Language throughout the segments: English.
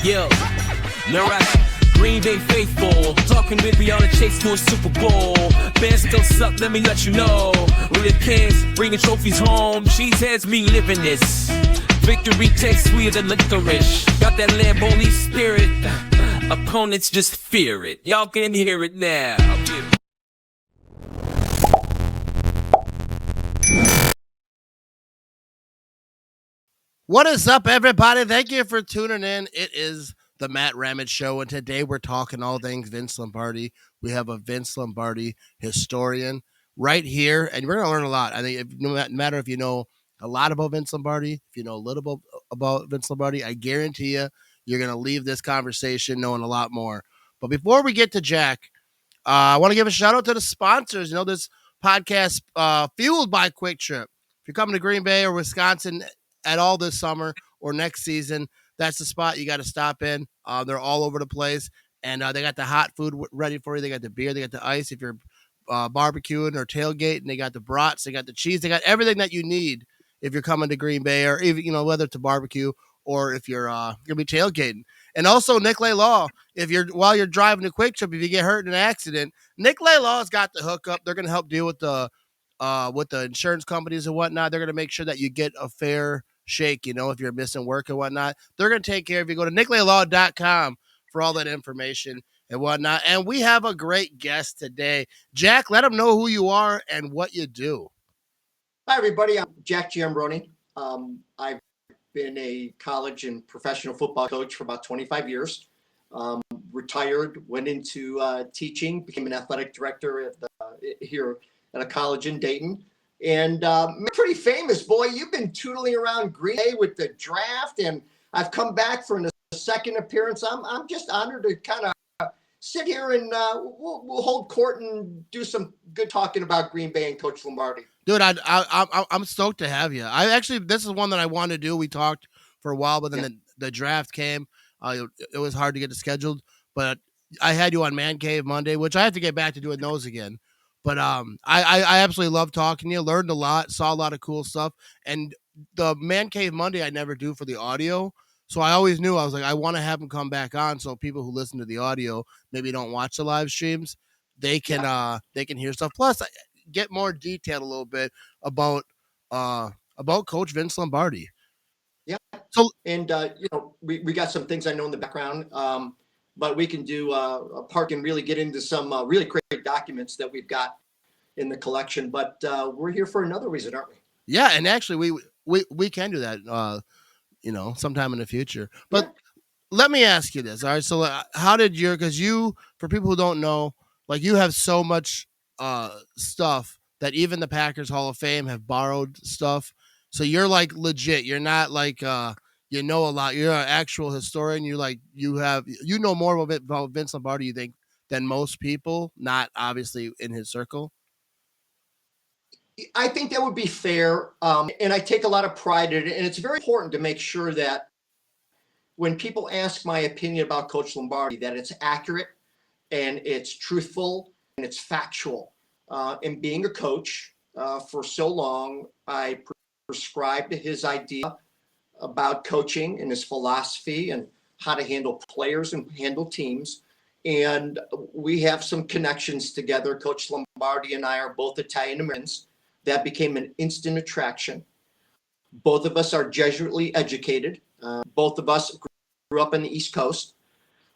Yo, now Green Bay faithful, talking with me on a chase to a Super Bowl. Fans still suck, let me let you know. We're the kings, bringing trophies home. Cheeseheads, me living this. Victory tastes sweeter than licorice. Got that Lamborghini spirit. Opponents just fear it. Y'all can hear it now. What is up, everybody? Thank you for tuning in. It is the Matt Ramage Show, and today we're talking all things Vince Lombardi. We have a Vince Lombardi historian right here, and we're going to learn a lot. I think no matter if you know a lot about Vince Lombardi, if you know a little about Vince Lombardi, I guarantee you're going to leave this conversation knowing a lot more. But before we get to Jack, I want to give a shout out to the sponsors. You know, this podcast fueled by Quick Trip. If you're coming to Green Bay or Wisconsin at all this summer or next season, that's the spot you got to stop in. They're all over the place, and they got the hot food ready for you. They got the beer, they got the ice. If you're barbecuing or tailgating, they got the brats, they got the cheese, they got everything that you need if you're coming to Green Bay, or even, you know, whether it's a barbecue or if you're gonna be tailgating. And also Nicolay Law. If you're while you're driving to Quick Trip, if you get hurt in an accident, Nicolay Law's got the hookup. They're gonna help deal with the insurance companies and whatnot. They're gonna make sure that you get a fair shake, you know, if you're missing work and whatnot. They're going to take care of you. Go to nicolaylaw.com for all that information and whatnot. And we have a great guest today. Jack, let them know who you are and what you do. Hi, everybody. I'm Jack Giambrone. I've been a college and professional football coach for about 25 years. Retired, went into teaching, became an athletic director here at a college in Dayton. And pretty famous, boy. You've been tootling around Green Bay with the draft, and I've come back for a second appearance. I'm just honored to kind of sit here and we'll hold court and do some good talking about Green Bay and Coach Lombardi. Dude, I'm stoked to have you. This is one that I wanted to do. We talked for a while, but then the draft came. It was hard to get it scheduled, but I had you on Man Cave Monday, which I have to get back to doing those again. But I absolutely love talking to you. Learned a lot, saw a lot of cool stuff. And the Man Cave Monday I never do for the audio. So I always knew, I was like, I want to have him come back on so people who listen to the audio maybe don't watch the live streams. They can hear stuff. Plus, get more detailed a little bit about Coach Vince Lombardi. Yeah. So and we got some things I know in the background. But we can do a part and really get into some really great documents that we've got in the collection. But we're here for another reason, aren't we? Yeah, and actually, we can do that, sometime in the future. But let me ask you this. All right, so how did because for people who don't know, like, you have so much stuff that even the Packers Hall of Fame have borrowed stuff. So you're like legit. You're not like you know a lot. You're an actual historian. You know more about Vince Lombardi, you think, than most people, not obviously in his circle. I think that would be fair. And I take a lot of pride in it. And it's very important to make sure that when people ask my opinion about Coach Lombardi, that it's accurate and it's truthful and it's factual. And being a coach for so long, I prescribed to his idea about coaching and his philosophy and how to handle players and handle teams. And we have some connections together. Coach Lombardi and I are both Italian Americans. That became an instant attraction. Both of us are Jesuitly educated. Both of us grew up on the East Coast.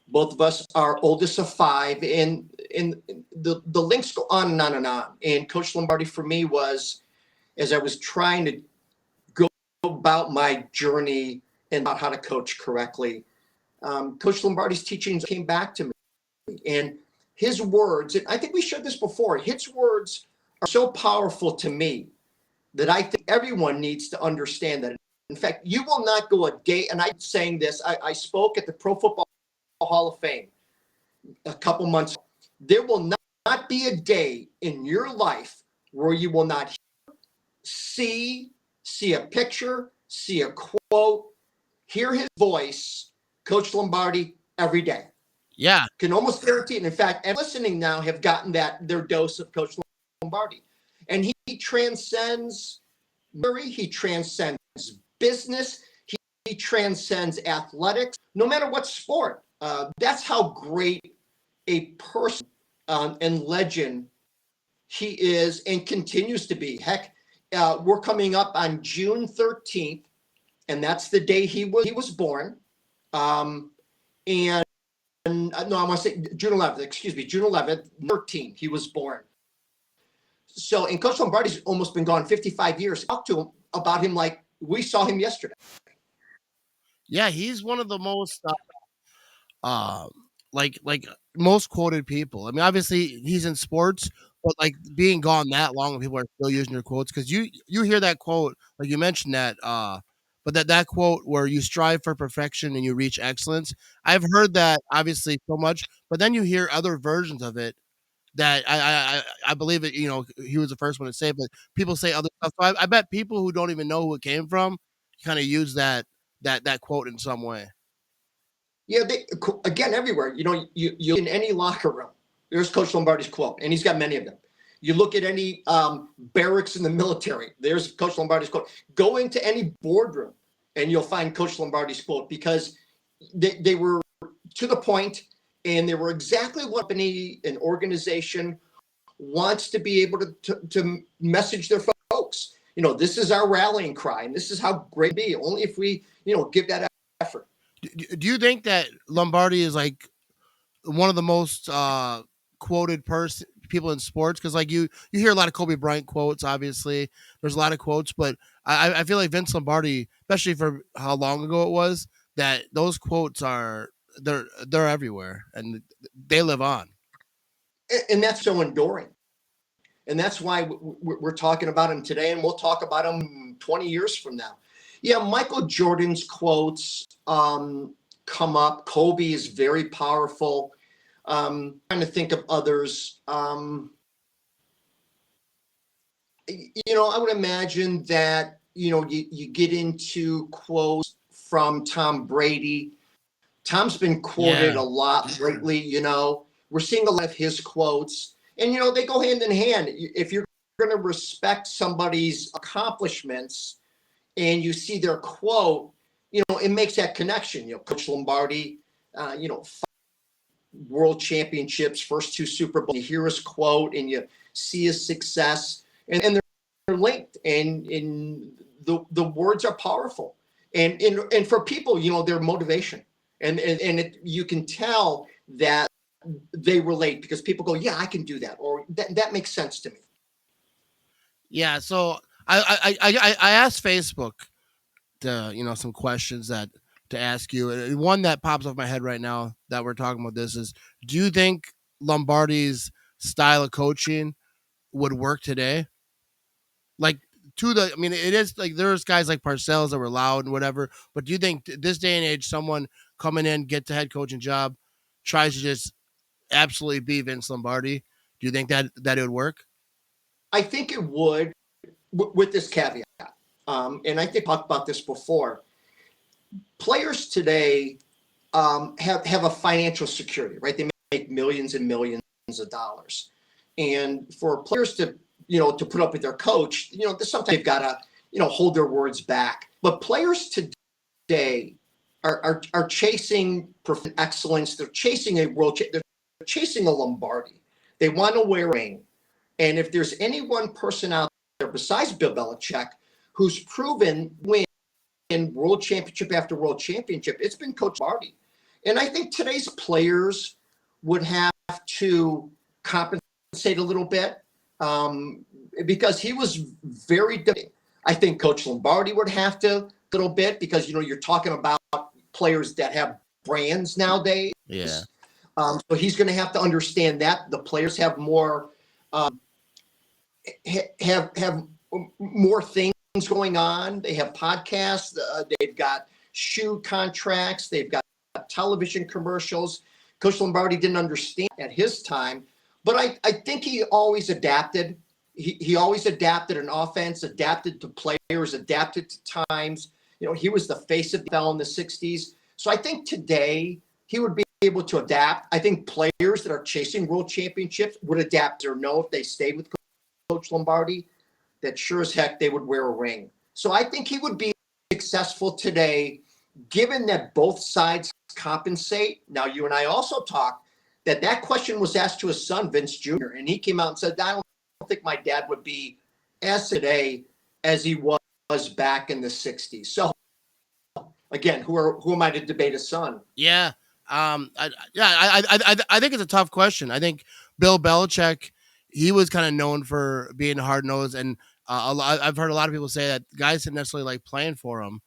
Both of us are oldest of five. And the links go on and on and on. And Coach Lombardi for me was, as I was trying to about my journey and about how to coach correctly, Coach Lombardi's teachings came back to me, and his words, and I think we shared this before, his words are so powerful to me that I think everyone needs to understand that. In fact, you will not go a day, and I'm saying this, I spoke at the Pro Football Hall of Fame a couple months ago. There will not be a day in your life where you will not see a picture, see a quote, hear his voice, Coach Lombardi, every day. Yeah. Can almost guarantee it. In fact, listening now have gotten their dose of Coach Lombardi. And he transcends he transcends business, he transcends athletics. no matter what sport. That's how great a person and legend he is and continues to be. Heck, we're coming up on June 13th, and that's the day he was born. And no, I want to say June 11th. Excuse me, June 11th, 13. He was born. So, and Coach Lombardi's almost been gone 55 years. Talk to him about him like we saw him yesterday. Yeah, he's one of the most uh like most quoted people. I mean, obviously he's in sports, but like being gone that long and people are still using your quotes because you hear that quote, like you mentioned that but that quote where you strive for perfection and you reach excellence. I've heard that obviously so much, but then you hear other versions of it that I believe it, he was the first one to say it, but people say other stuff. So I bet people who don't even know who it came from kind of use that quote in some way. Yeah, again, everywhere. You in any locker room, there's Coach Lombardi's quote, and he's got many of them. You look at any barracks in the military, there's Coach Lombardi's quote. Go into any boardroom, and you'll find Coach Lombardi's quote because they were to the point, and they were exactly what an organization wants to be able to message their folks. This is our rallying cry, and this is how great it be. Only if we, give that effort. Do you think that Lombardi is like one of the most quoted people in sports? Because like you hear a lot of Kobe Bryant quotes. Obviously, there's a lot of quotes, but I feel like Vince Lombardi, especially for how long ago it was, that those quotes they're everywhere and they live on. And that's so enduring. And that's why we're talking about him today, and we'll talk about him 20 years from now. Yeah, Michael Jordan's quotes come up. Kobe is very powerful. Trying to think of others. I would imagine that, you get into quotes from Tom Brady. Tom's been quoted a lot lately, We're seeing a lot of his quotes. And, they go hand in hand. If you're going to respect somebody's accomplishments and you see their quote, it makes that connection. Coach Lombardi, world championships, first 2 Super Bowls, you hear his quote and you see his success, and they're linked, and the words are powerful. And for people, their motivation. And you can tell that they relate because people go, yeah, I can do that, or that makes sense to me. Yeah, so I asked Facebook some questions to ask you. And one that pops off my head right now that we're talking about this is: do you think Lombardi's style of coaching would work today? Like it is like there's guys like Parcells that were loud and whatever, but do you think this day and age, someone coming in, get the head coaching job, tries to just absolutely be Vince Lombardi? Do you think that it would work? I think it would, with this caveat. And I think I talked about this before. Players today have a financial security, right? They make millions and millions of dollars. And for players to put up with their coach, sometimes they've got to, hold their words back. But players today are chasing excellence. They're chasing they're chasing a Lombardi. They want to wear a ring. And if there's any one person out there besides Bill Belichick who's proven win world championship after world championship, it's been Coach Lombardi. And I think today's players would have to compensate a little bit because he was very demanding. I think Coach Lombardi would have to a little bit because, you're talking about players that have brands nowadays. Yeah. So he's going to have to understand that the players have more have more things going on. They have podcasts. They've got shoe contracts. They've got television commercials. Coach Lombardi didn't understand at his time, but I think he always adapted. He always adapted an offense, adapted to players, adapted to times. He was the face of the NFL in the 60s. So I think today he would be able to adapt. I think players that are chasing world championships would adapt or know if they stayed with Coach Lombardi, that sure as heck they would wear a ring. So I think he would be successful today, given that both sides compensate? Now, you and I also talked that question was asked to his son, Vince Jr., and he came out and said, I don't think my dad would be as today as he was back in the 60s. So, again, who am I to debate his son? Yeah. I think it's a tough question. I think Bill Belichick, he was kind of known for being hard nosed, and I've heard a lot of people say that guys didn't necessarily like playing for him,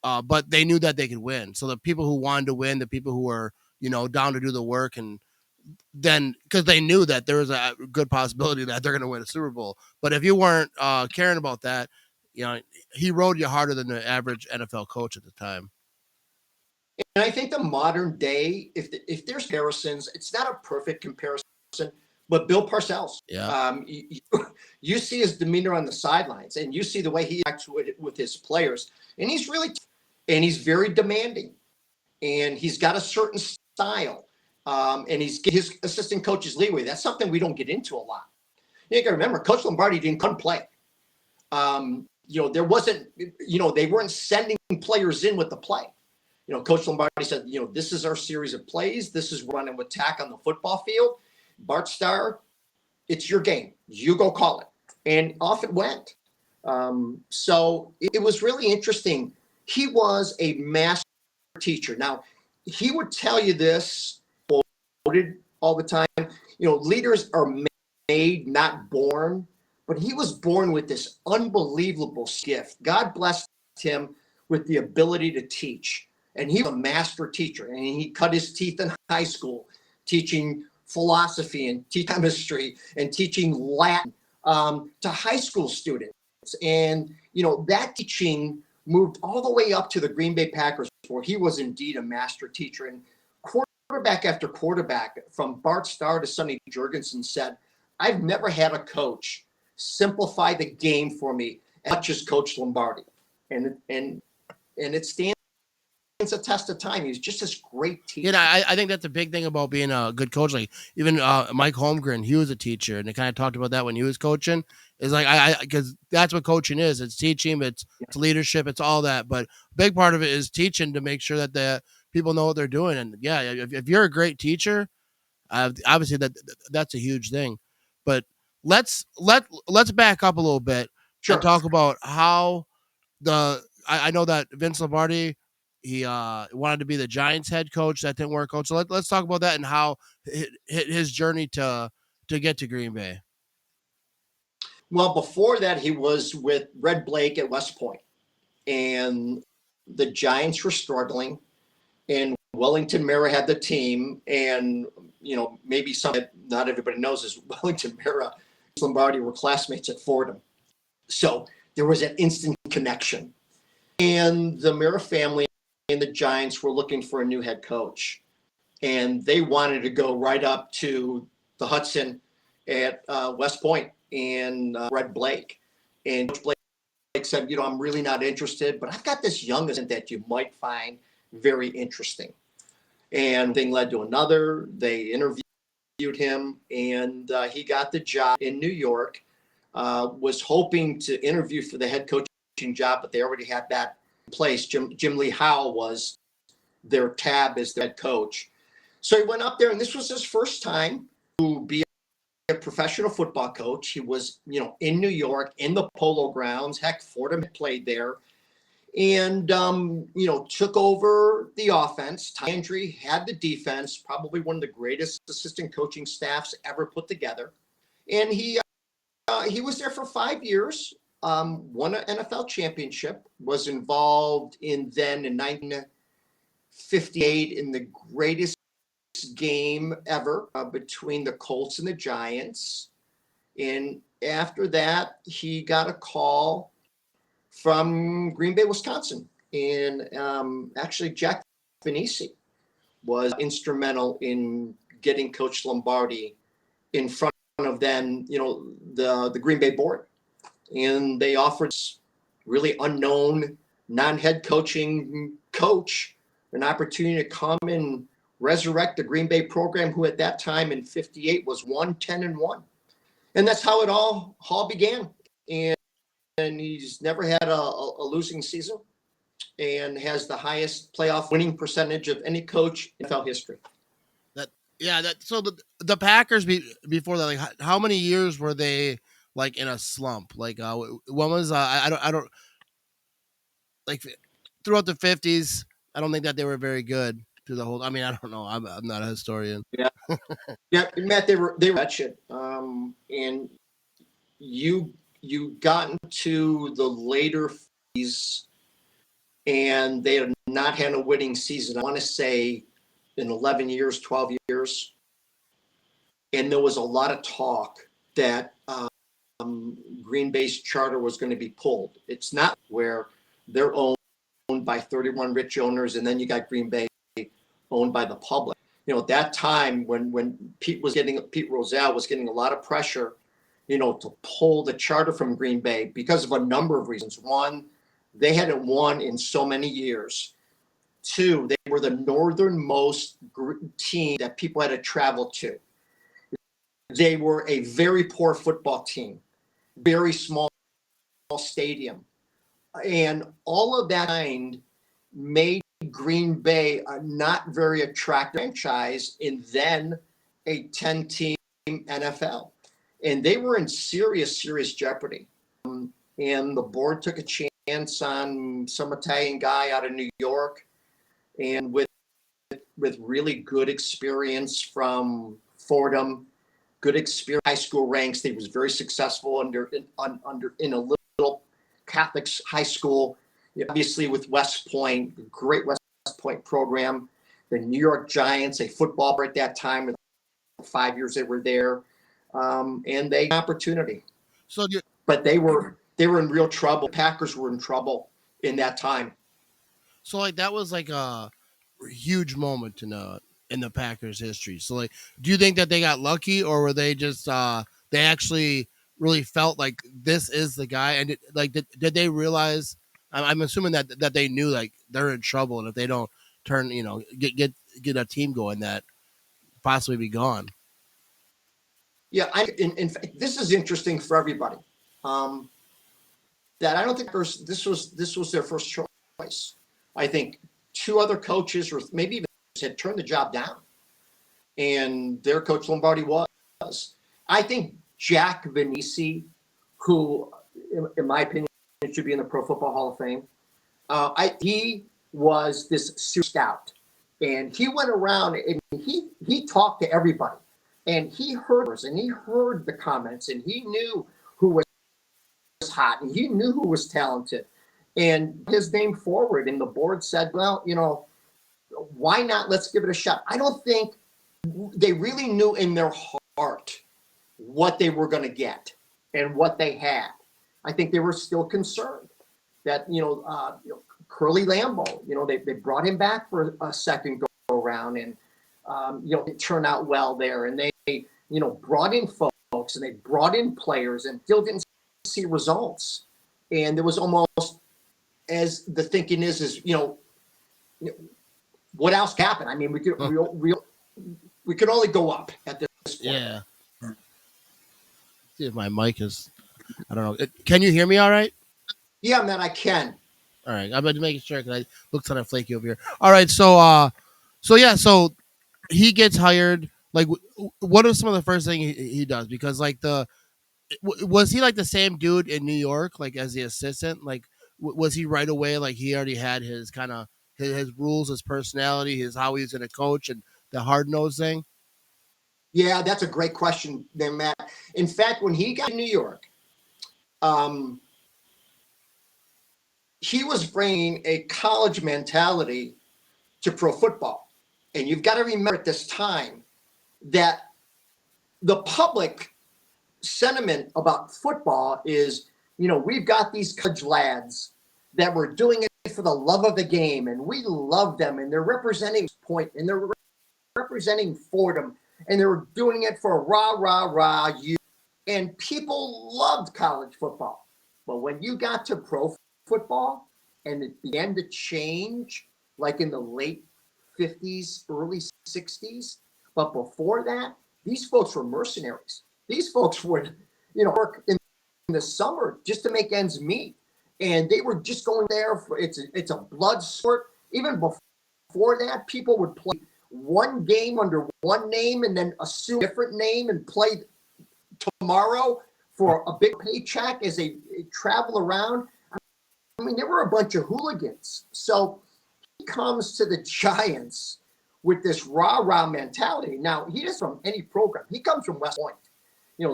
but they knew that they could win. So the people who wanted to win, the people who were down to do the work, and then because they knew that there was a good possibility that they're going to win a Super Bowl. But if you weren't caring about that, he rode you harder than the average NFL coach at the time. And I think the modern day, if there's comparisons, it's not a perfect comparison, but Bill Parcells. Yeah. You see his demeanor on the sidelines, and you see the way he acts with his players, and he's he's very demanding, and he's got a certain style, and his assistant coaches leeway. That's something we don't get into a lot. You got to remember, Coach Lombardi didn't come play. There wasn't, they weren't sending players in with the play. Coach Lombardi said, this is our series of plays. This is running with attack on the football field. Bart Starr, it's your game. You go call it. And off it went. So it was really interesting. He was a master teacher. Now, he would tell you this, quoted all the time, leaders are made, not born. But he was born with this unbelievable gift. God blessed him with the ability to teach. And he was a master teacher, and he cut his teeth in high school, teaching philosophy and chemistry and teaching Latin to high school students. And, that teaching moved all the way up to the Green Bay Packers, where he was indeed a master teacher. And quarterback after quarterback, from Bart Starr to Sonny Jurgensen, said, I've never had a coach simplify the game for me as much as Coach Lombardi. And it stands a test of time. He's just this great teacher. I think that's a big thing about being a good coach. Like even Mike Holmgren, he was a teacher, and they kind of talked about that when he was coaching. It's like because that's what coaching is. It's teaching, it's leadership, it's all that. But a big part of it is teaching to make sure that the people know what they're doing. And yeah, if you're a great teacher, obviously that's a huge thing. But let's back up a little bit and talk about how I know that Vince Lombardi, he wanted to be the Giants head coach. That didn't work out. So let's talk about that and how his journey to get to Green Bay. Well, before that, he was with Red Blake at West Point, and the Giants were struggling, and Wellington Mara had the team, and maybe something that not everybody knows is Wellington Mara and Lombardi were classmates at Fordham. So there was an instant connection. And the Mara family and the Giants were looking for a new head coach. And they wanted to go right up to the Hudson at West Point and Red Blake. And Coach Blake said, I'm really not interested, but I've got this young assistant that you might find very interesting. And thing led to another. They interviewed him, and he got the job in New York. Was hoping to interview for the head coaching job, but they already had that in place. Jim Lee Howe was their tab as their head coach. So he went up there, and this was his first time to be a professional football coach. He was, in New York, in the Polo Grounds. Heck, Fordham had played there. And, took over the offense. Ty Andrew had the defense, probably one of the greatest assistant coaching staffs ever put together. And he was there for 5 years, won an NFL championship, was involved in 1958 in the greatest game ever between the Colts and the Giants. And after that, he got a call from Green Bay, Wisconsin. And actually, Jack Giambrone was instrumental in getting Coach Lombardi in front of then, the Green Bay board. And they offered really unknown, non-head coaching coach an opportunity to come and resurrect the Green Bay program, who at that time in 58 was 1-10-1. And that's how it all began. And he's never had a losing season. and has the highest playoff winning percentage of any coach in NFL history. So the Packers before that, like how many years were they like in a slump? Like when was I don't like throughout the 50s. I don't think that they were very good through the whole. I mean, I don't know. I'm not a historian. Yeah, yeah, Matt, they were wretched. And you got into the later 50s, and they had not had a winning season. I want to say in 11 years, 12 years, and there was a lot of talk that Green Bay's charter was going to be pulled. It's not where they're owned by 31 rich owners, and then you got Green Bay owned by the public. At that time when Pete Rozelle was getting a lot of pressure, to pull the charter from Green Bay because of a number of reasons. One, they hadn't won in so many years. Two, they were the northernmost team that people had to travel to. They were a very poor football team, very small stadium. And all of that kind made Green Bay a not very attractive franchise in then a 10-team NFL. And they were in serious jeopardy. And the board took a chance on some Italian guy out of New York, and with really good experience from Fordham, good experience high school ranks. He was very successful in a little Catholic high school, obviously with West Point, the great West Point program. The New York Giants, a football at that time, with 5 years they were there, and they had opportunity. But they were in real trouble. Packers were in trouble in that time. So like that was like a huge moment in the Packers history. So like, do you think that they got lucky, or were they just they actually really felt like this is the guy? And did they realize? I'm assuming that they knew like they're in trouble, and if they don't turn, get a team going, that possibly be gone. Yeah, in fact, this is interesting for everybody. That I don't think this was their first choice. I think two other coaches, or maybe even had turned the job down, and their coach Lombardi was. I think Jack Giambrone, who, in my opinion, should be in the Pro Football Hall of Fame. He was this scout, and he went around and he talked to everybody, and he heard the comments, and he knew who was hot, and he knew who was talented, and his name forward. And the board said, well, why not? Let's give it a shot. I don't think they really knew in their heart what they were going to get and what they had. I think they were still concerned that, Curly Lambeau, they brought him back for a second go around, and, it turned out well there. And they, brought in folks, and they brought in players, and still didn't see results. And there was almost, as the thinking is, what else happened? I mean, we could only go up at this point. Yeah. See if my mic is, I don't know. Can you hear me all right? Yeah, man, I can. All right. I'm just making sure, because I look kind of flaky over here. All right. So he gets hired. Like, what are some of the first things he does? Because like was he like the same dude in New York, like as the assistant? Like, was he right away? Like he already had his kind of his rules, his personality, his how he's going to coach, and the hard nose thing. Yeah, that's a great question there, Matt. In fact, when he got to New York, he was bringing a college mentality to pro football. And you've got to remember at this time that the public sentiment about football is, we've got these college lads that were doing it for the love of the game, and we love them, and they're representing Point, and they're representing Fordham, and they were doing it for rah, you. And people loved college football. But when you got to pro football and it began to change, like in the late 50s, early 60s, but before that, these folks were mercenaries. These folks would, work in the summer just to make ends meet. and they were just going there for it's a blood sport. Even before that, people would play one game under one name and then assume a different name and play tomorrow for a big paycheck as they travel around. I mean, there were a bunch of hooligans. So he comes to the Giants with this rah-rah mentality. Now, he is from any program. He comes from West Point.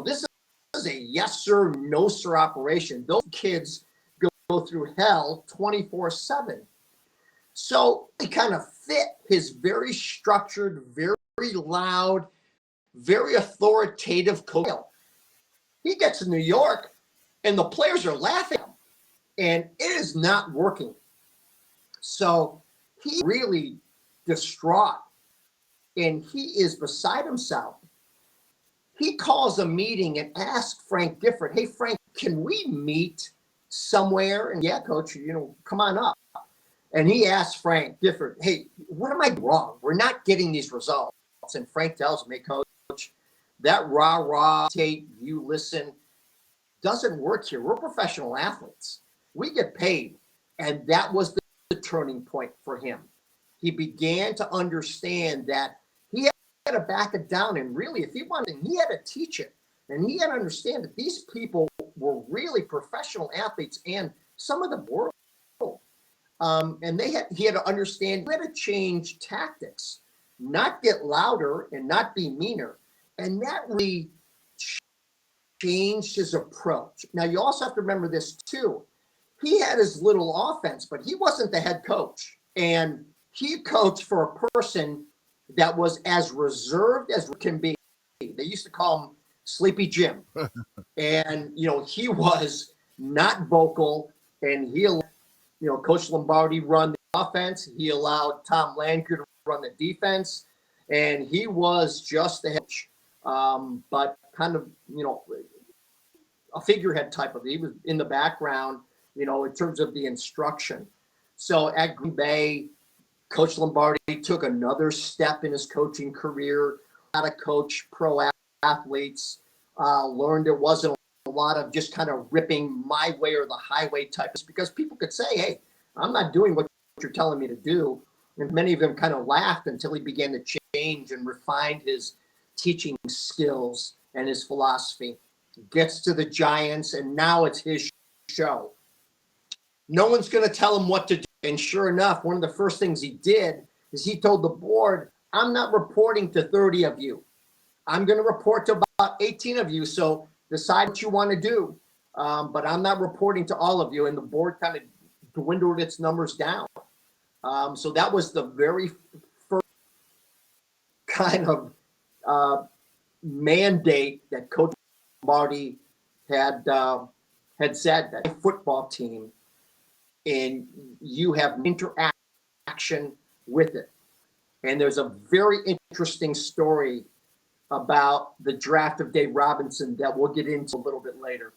This is a yes sir, no sir operation. Those kids go through hell 24/7. So he kind of fit his very structured, very loud, very authoritative coach. He gets to New York, and the players are laughing at him, and it is not working. So he really distraught, and he is beside himself. He calls a meeting and asks Frank Gifford, "Hey, Frank, can we meet somewhere?" And yeah, coach, come on up. And he asks Frank Gifford, "Hey, what am I wrong? We're not getting these results." And Frank tells me, "Coach, that rah-rah tape, you listen, doesn't work here. We're professional athletes. We get paid." And that was the turning point for him. He began to understand that he had to back it down. And really, if he wanted, he had to teach it. And he had to understand that these people were really professional athletes, and some of them were. And he had to understand he had to change tactics, not get louder and not be meaner. And that really changed his approach. Now, you also have to remember this too. He had his little offense, but he wasn't the head coach. And he coached for a person that was as reserved as can be. They used to call him Sleepy Jim. And, he was not vocal, and he allowed, Coach Lombardi run the offense. He allowed Tom Landry to run the defense, and he was just the head coach. But kind of, a figurehead type of, he was in the background, in terms of the instruction. So at Green Bay, Coach Lombardi took another step in his coaching career, how to coach pro athletes, learned it wasn't a lot of just kind of ripping my way or the highway type, because people could say, "Hey, I'm not doing what you're telling me to do." And many of them kind of laughed until he began to change and refine his teaching skills and his philosophy. Gets to the Giants, and now it's his show. No one's going to tell him what to do. And sure enough, one of the first things he did is he told the board, "I'm not reporting to 30 of you. I'm going to report to about 18 of you. So decide what you want to do. But I'm not reporting to all of you." And the board kind of dwindled its numbers down. So that was the very first kind of mandate that Coach Lombardi had said, that a football team, and you have interaction with it. And there's a very interesting story about the draft of Dave Robinson that we'll get into a little bit later.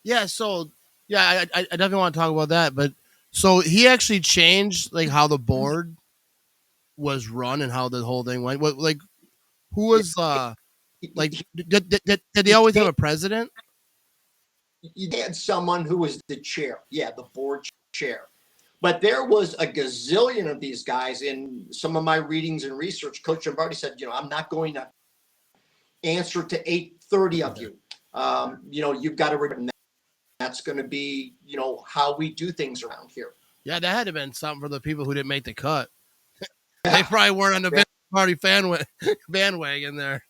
Yeah, so I definitely want to talk about that. But so he actually changed like how the board was run and how the whole thing went. What, like, who was like did they always have a president? You had someone who was the chair, the board chair. But there was a gazillion of these guys. In some of my readings and research, Coach Lombardi said, "I'm not going to answer to 830 of you. You've got to remember that. That's going to be, how we do things around here." Yeah, that had to have been something for the people who didn't make the cut. They probably weren't on the Vince Lombardi bandwagon there.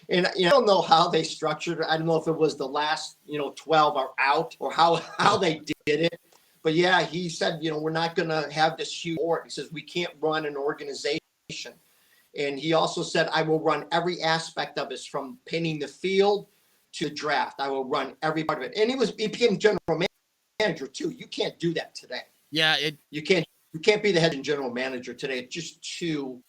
And I don't know how they structured it. I don't know if it was the last, 12 are out, or how they did it. But yeah, he said, we're not going to have this huge board. He says, we can't run an organization. And he also said, I will run every aspect of it, from painting the field to the draft. I will run every part of it. And he became general manager too. You can't do that today. Yeah, you can't be the head general manager today. It's just too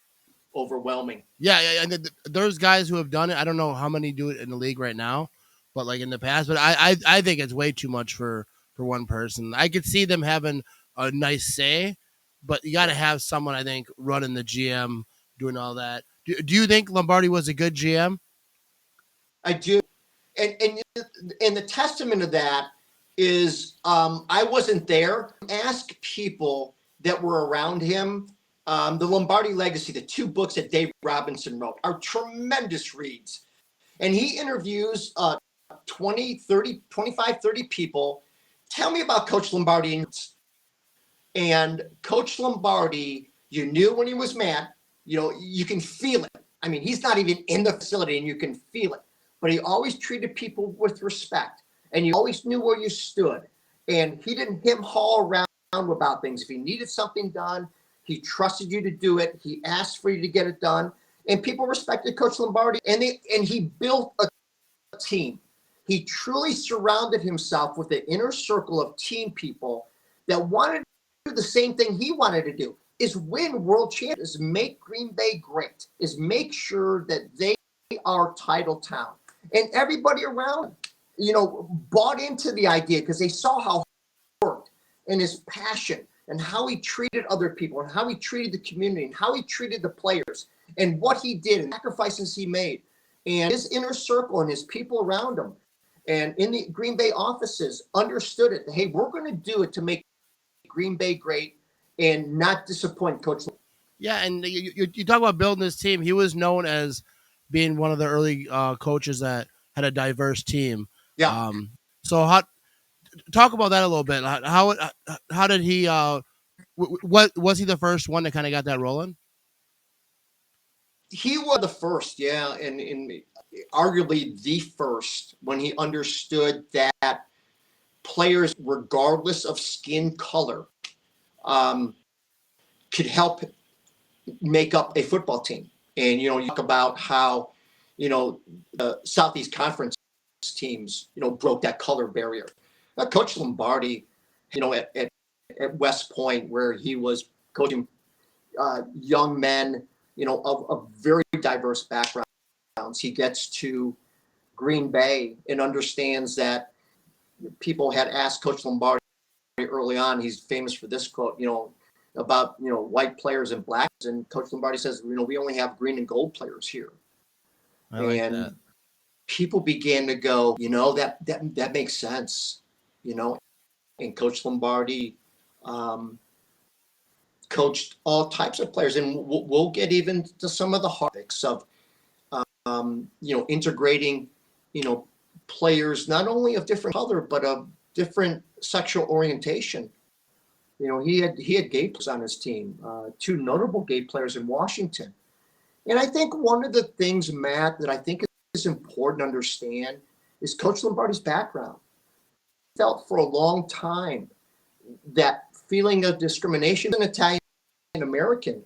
overwhelming. Yeah, and there's guys who have done it. I don't know how many do it in the league right now, but like in the past. But I think it's way too much for one person. I could see them having a nice say, but you got to have someone, I think, running the GM, doing all that. Do you think Lombardi was a good GM? I do, and the testament of that is I wasn't there. Ask people that were around him. The Lombardi Legacy, the 2 books that Dave Robinson wrote, are tremendous reads. And he interviews 20, 30, 25, 30 people. Tell me about Coach Lombardi. And Coach Lombardi, you knew when he was mad, you can feel it. I mean, he's not even in the facility and you can feel it. But he always treated people with respect. And you always knew where you stood. And he didn't hem-haw around about things. If he needed something done, he trusted you to do it. He asked for you to get it done. And people respected Coach Lombardi. And he built a team. He truly surrounded himself with an inner circle of team people that wanted to do the same thing he wanted to do, is win world champions, is make Green Bay great, is make sure that they are title town. And everybody around, bought into the idea because they saw how he worked and his passion and how he treated other people and how he treated the community and how he treated the players and what he did and sacrifices he made. And his inner circle and his people around him and in the Green Bay offices understood it. Hey, we're going to do it to make Green Bay great and not disappoint Coach. Yeah, and you talk about building this team. He was known as being one of the early coaches that had a diverse team. Yeah. So talk about that a little bit. How did he? What was he the first one that kind of got that rolling? He was the first, yeah, and arguably the first when he understood that players, regardless of skin color, could help make up a football team. And, you talk about how, the Southeast Conference teams, broke that color barrier. Coach Lombardi, at West Point, where he was coaching young men, of very diverse backgrounds. He gets to Green Bay and understands that people had asked Coach Lombardi early on. He's famous for this quote, about, white players and blacks. And Coach Lombardi says, we only have green and gold players here. I like that. People began to go, that makes sense, and Coach Lombardi coached all types of players. And we'll get even to some of the topics of, integrating, players, not only of different color, but of different sexual orientation. He had gay players on his team, 2 notable gay players in Washington. And I think one of the things, Matt, that I think is important to understand is Coach Lombardi's background. He felt for a long time that feeling of discrimination as an Italian American.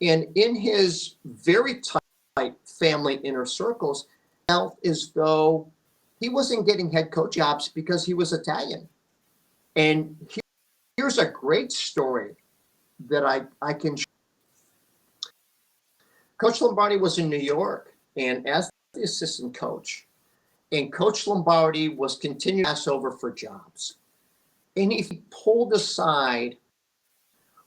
And in his very tight family inner circles, felt as though he wasn't getting head coach jobs because he was Italian. And here's a great story that I can share. Coach Lombardi was in New York and as the assistant coach, and Coach Lombardi was continuing to pass over for jobs. And he pulled aside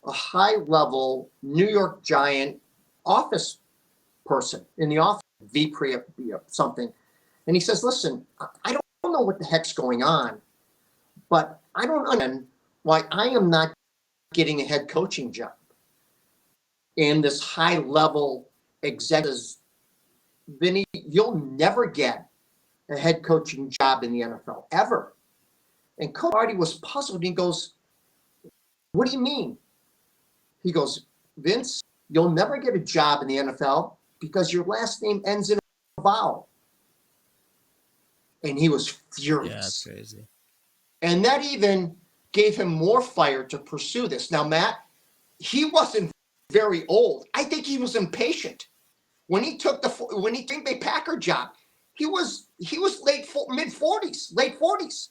a high-level New York Giant office person in the office, VP or something. And he says, listen, I don't know what the heck's going on, but I don't understand why I am not getting a head coaching job. And this high-level executives, Vinny, you'll never get a head coaching job in the NFL, ever. And Coach Lombardi was puzzled. And he goes, what do you mean? He goes, Vince, you'll never get a job in the NFL because your last name ends in a vowel. And he was furious. Yeah, that's crazy. And that even gave him more fire to pursue this. Now, Matt, he wasn't very old. I think he was impatient. When he took the Green Bay Packer job, he was mid 40s, late 40s.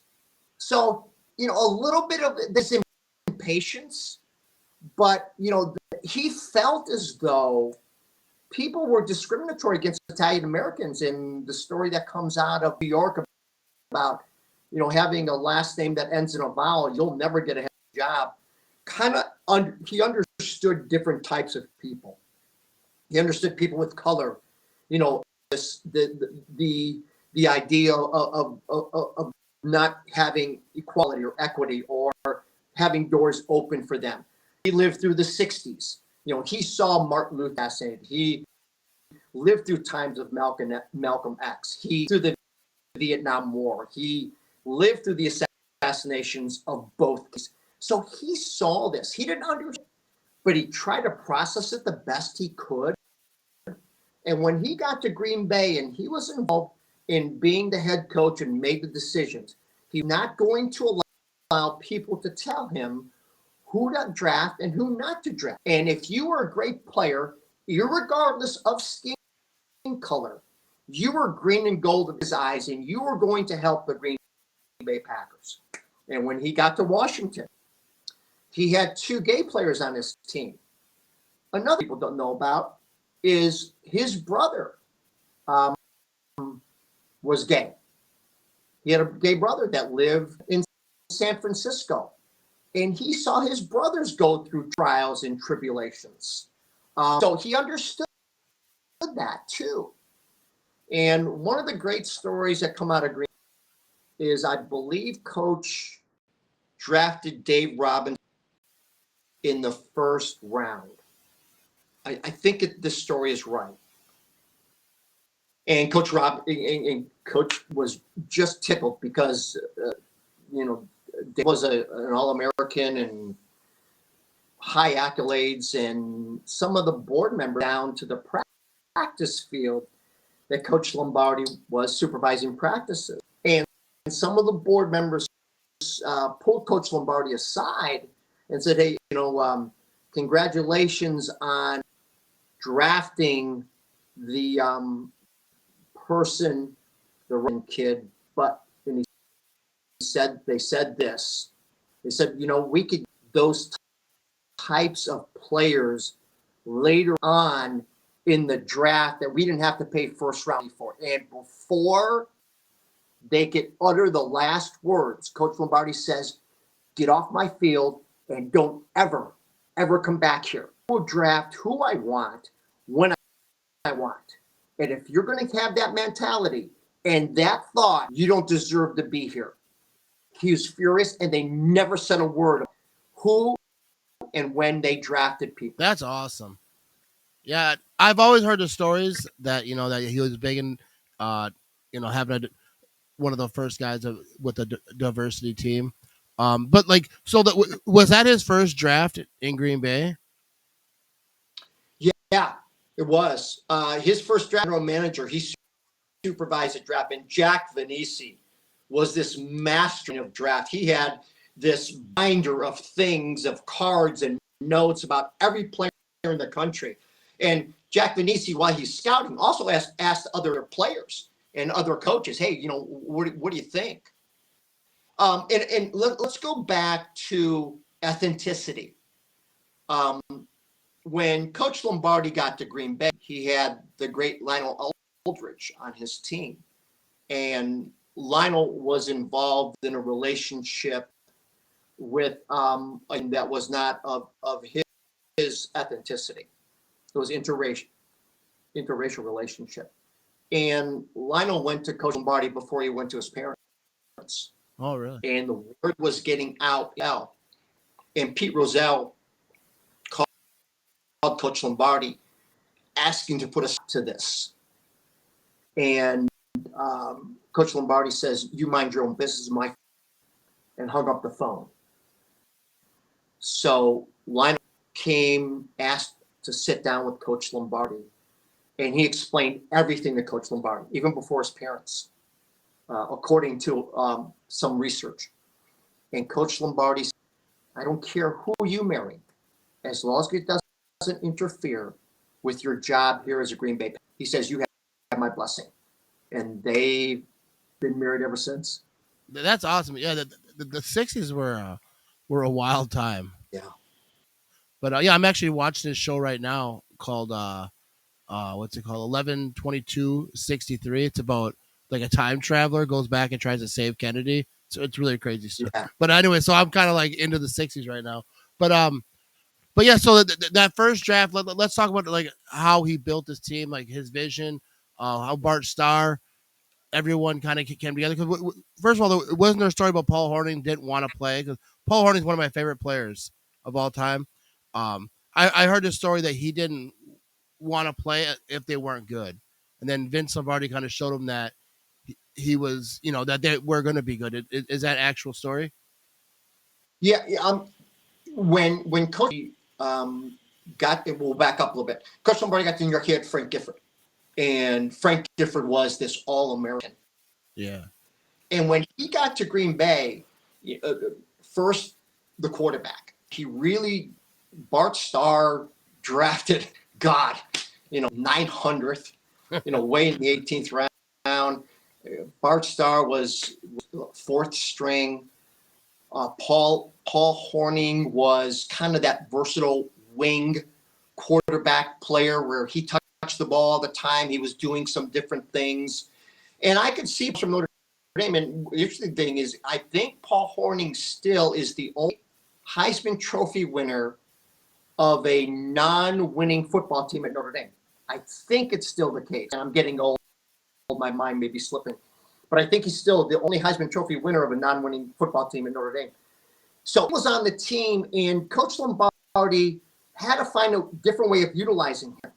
So, a little bit of this impatience, but, he felt as though people were discriminatory against Italian Americans. And the story that comes out of New York about, having a last name that ends in a vowel, you'll never get a job. He understood different types of people. He understood people with color, the idea of not having equality or equity or having doors open for them. He lived through the 60s. He saw Martin Luther assassinated. He lived through times of Malcolm X. He through the Vietnam War. He lived through the assassinations of both. So he saw this. He didn't understand, but he tried to process it the best he could. And when he got to Green Bay and he was involved in being the head coach and made the decisions, he's not going to allow people to tell him who to draft and who not to draft. And if you are a great player, irregardless of skin color, you were green and gold in his eyes, and you were going to help the Green Bay Packers. And when he got to Washington, he had 2 gay players on his team. Another people don't know about is his brother was gay. He had a gay brother that lived in San Francisco. And he saw his brothers go through trials and tribulations. So he understood that too. And one of the great stories that come out of Green is, I believe, Coach drafted Dave Robinson in the first round. I think this story is right. And Coach was just tickled because, Dave was an All-American and high accolades, and some of the board members down to the practice field that Coach Lombardi was supervising practices. And some of the board members pulled Coach Lombardi aside and said, hey, congratulations on drafting the person, the kid, but they said this. They said, we could those types of players later on in the draft that we didn't have to pay first round for. And before they could utter the last words, Coach Lombardi says, get off my field and don't ever come back here. I will draft who I want when I want. And if you're going to have that mentality and that thought, you don't deserve to be here. He was furious, and they never said a word of who and when they drafted people. That's awesome. Yeah, I've always heard the stories that that he was big in, having one of the first guys with a diversity team. But was that his first draft in Green Bay? Yeah, it was. His first draft general manager, he supervised the draft, and Jack Giambrone was this master of draft. He had this binder of things, of cards and notes about every player in the country. And Jack Giambrone, while he's scouting, also asked other players and other coaches, hey, what do you think? And let's go back to authenticity. When Coach Lombardi got to Green Bay, he had the great Lionel Aldridge on his team. And Lionel was involved in a relationship with and that was not of his authenticity. It was interracial relationship. And Lionel went to Coach Lombardi before he went to his parents. Oh, really? And the word was getting out. And Pete Rozelle called Coach Lombardi, asking to put us to this. And Coach Lombardi says, you mind your own business, Mike, and hung up the phone. So Lionel asked to sit down with Coach Lombardi, and he explained everything to Coach Lombardi, even before his parents, according to some research. And Coach Lombardi said, I don't care who you marry, as long as it doesn't interfere with your job here as a Green Bay Packer. He says, you have my blessing. And they've been married ever since. That's awesome. Yeah, the 60s were a wild time. Yeah. But I'm actually watching this show right now called what's it called? 11/22/63. It's about like a time traveler goes back and tries to save Kennedy. So it's really crazy stuff. Yeah. But anyway, so I'm kind of like into the 60s right now. But yeah, so that first draft, let's talk about like how he built his team, like his vision, how Bart Starr everyone kind of came together. Because first of all, it wasn't there a story about Paul Hornung didn't want to play? Because Paul Hornung is one of my favorite players of all time. I heard a story that he didn't want to play if they weren't good, and then Vince Lombardi kind of showed him that he was, that they were going to be good. Is that actual story? Yeah. When Coach we'll back up a little bit. Coach Lombardi got to New York. He had Frank Gifford, and Frank Gifford was this All-American. Yeah. And when he got to Green Bay, first the quarterback, Bart Starr drafted 900th, way in the 18th round. Bart Starr was fourth string. Paul Hornung was kind of that versatile wing quarterback player where he touched the ball all the time. He was doing some different things. And I could see from Notre Dame, and the interesting thing is I think Paul Hornung still is the only Heisman Trophy winner of a non-winning football team at Notre Dame. I think it's still the case. I'm getting old. My mind may be slipping. But I think he's still the only Heisman Trophy winner of a non-winning football team at Notre Dame. So he was on the team, and Coach Lombardi had to find a different way of utilizing him.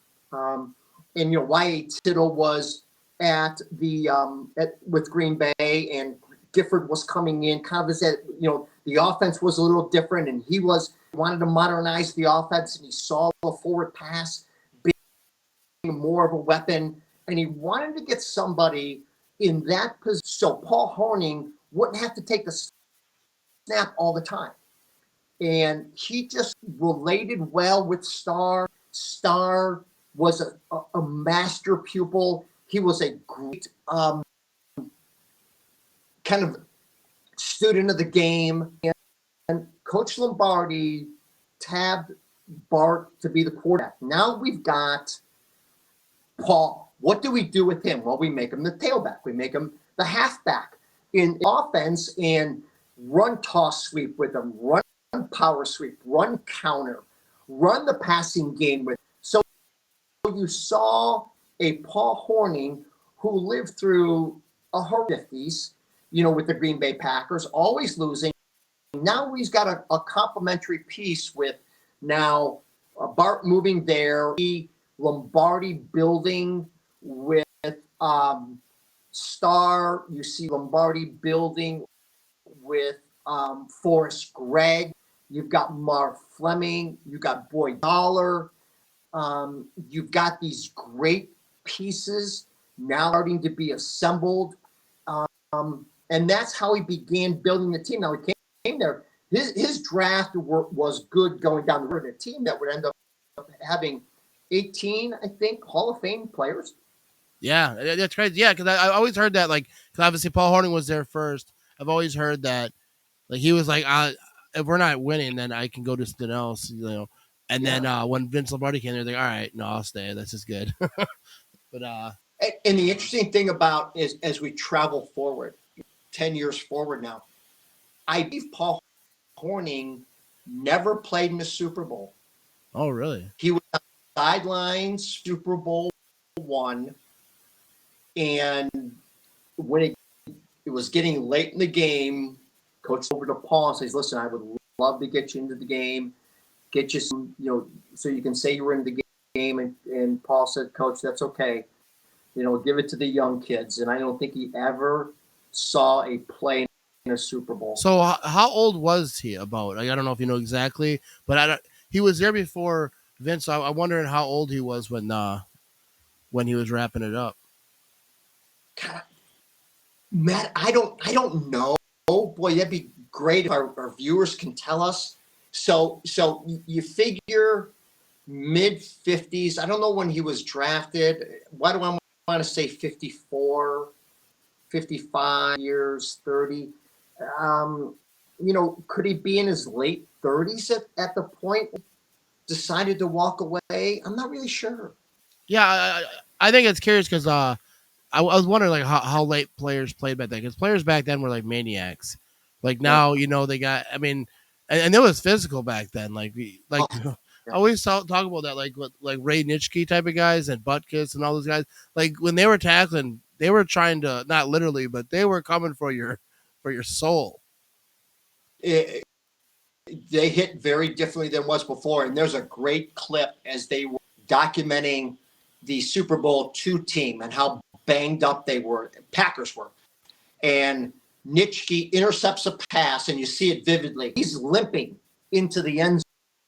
And Y.A. Tittle was with Green Bay, and Gifford was coming in. Kind of as the offense was a little different, and he wanted to modernize the offense, and he saw the forward pass being more of a weapon, and he wanted to get somebody in that position so Paul Hornung wouldn't have to take the snap all the time. And he just related well with Starr. Starr was a master pupil. He was a great kind of student of the game. And Coach Lombardi tabbed Bart to be the quarterback. Now we've got Paul. What do we do with him? Well, we make him the tailback. We make him the halfback in offense and run toss sweep with him, run power sweep, run counter, run the passing game with him. So you saw a Paul Hornung who lived through a horrific 50s, with the Green Bay Packers, always losing. Now he's got a complementary piece with now Bart moving there, Lombardi building with Starr. You see Lombardi building with Forrest Gregg. You've got Marv Fleming. You've got Boyd Dollar. You've got these great pieces now starting to be assembled. And that's how he began building the team. Now he came there. His draft was good going down the road. A team that would end up having 18, I think, Hall of Fame players. Yeah, that's crazy. Yeah, because I always heard that, because obviously Paul Hornung was there first. I've always heard that, he was like, if we're not winning, then I can go to something else, And then when Vince Lombardi came there, they're like, all right, no, I'll stay. This is good. But and the interesting thing about is as we travel forward, 10 years forward now, I believe Paul Hornung never played in the Super Bowl. Oh, really? He was on the sidelines, Super Bowl I. And when it was getting late in the game, Coach over to Paul and says, listen, I would love to get you into the game, get you some, so you can say you were in the game. And Paul said, Coach, that's okay. Give it to the young kids. And I don't think he ever saw a play in a Super Bowl. So how old was he about? I don't know if you know exactly, but he was there before Vince. I'm wondering how old he was when he was wrapping it up. God, Matt, I don't know. Boy, that'd be great if our viewers can tell us. So you figure mid 50s. I don't know when he was drafted. Why do I want to say 54, 55 years, 30? Could he be in his late 30s at the point decided to walk away? I'm not really sure. Yeah, I think it's curious because I was wondering how late players played back then, because players back then were like maniacs. Now, they got. I mean, and it was physical back then. I always talk about that, like Ray Nitschke type of guys and Butkus and all those guys. When they were tackling, they were trying to, not literally, but they were coming for your soul. They hit very differently than was before. And there's a great clip as they were documenting the Super Bowl II team and how banged up they were. Packers were. And Nitschke intercepts a pass, and you see it vividly. He's limping into the end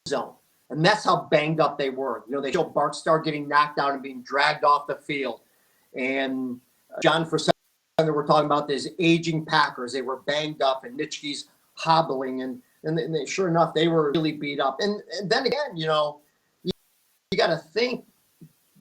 zone. And that's how banged up they were. You know, they show Bart Starr getting knocked out and being dragged off the field. And John Forsythe, we're talking about this aging Packers. They were banged up, and Nitschke's hobbling. And they, sure enough, they were really beat up. And then again, you know, you got to think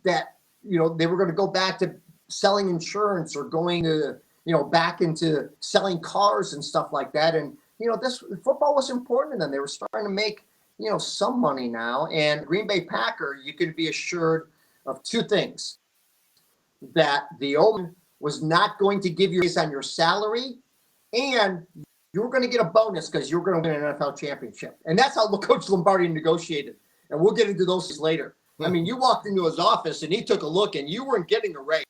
that, you know, they were going to go back to selling insurance or going to, you know, back into selling cars and stuff like that. And, you know, this football was important to them. They were starting to make, you know, some money now. And Green Bay Packer, you could be assured of two things: that the owner was not going to give you a raise on your salary, and you were going to get a bonus because you're going to win an NFL championship. And that's how Coach Lombardi negotiated. And we'll get into those later. I mean, you walked into his office and he took a look, and you weren't getting a raise.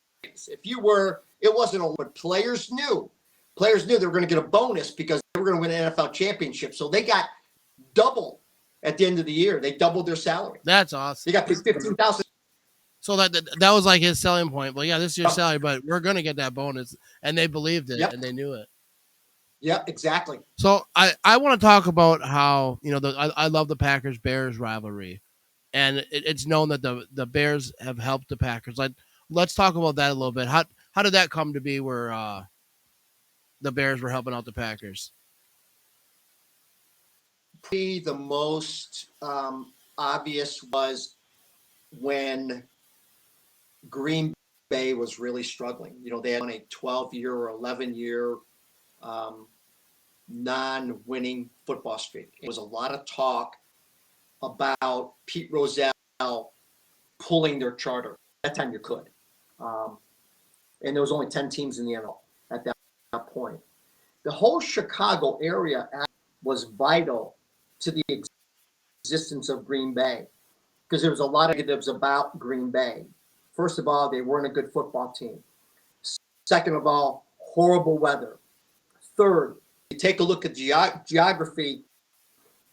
If you were, it wasn't a, but players knew. Players knew they were going to get a bonus because they were going to win an NFL championship. So they got double at the end of the year. They doubled their salary. That's awesome. They got paid $15,000. So that was like his selling point. Well, yeah, this is your salary, but we're going to get that bonus. And they believed it, and they knew it. Yeah, exactly. So I want to talk about how, you know, I love the Packers-Bears rivalry. And it's known that the Bears have helped the Packers. Let's talk about that a little bit. How did that come to be where the Bears were helping out the Packers? The most obvious was when Green Bay was really struggling. You know, they had on a 12-year or 11-year non-winning football streak. It was a lot of talk about Pete Rozelle pulling their charter. At that time you could. And there was only 10 teams in the NFL at that point. The whole Chicago area was vital to the existence of Green Bay because there was a lot of negatives about Green Bay. First of all, they weren't a good football team. Second of all, horrible weather. Third, you take a look at geography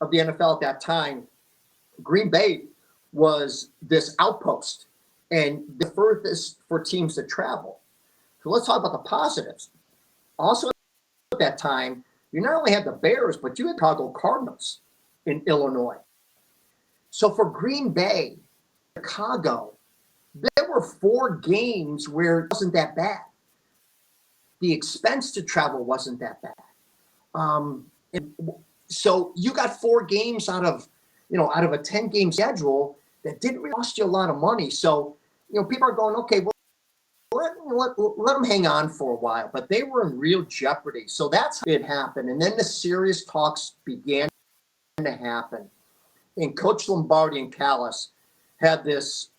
of the NFL at that time. Green Bay was this outpost and the furthest for teams to travel. So let's talk about the positives. Also at that time, you not only had the Bears, but you had Chicago Cardinals in Illinois. So for Green Bay, Chicago, there were 4 games where it wasn't that bad. The expense to travel wasn't that bad. So you got 4 games out of a 10-game schedule that didn't really cost you a lot of money. So, you know, people are going, okay, well, let them hang on for a while. But they were in real jeopardy. So that's how it happened. And then the serious talks began to happen. And Coach Lombardi and Callis had this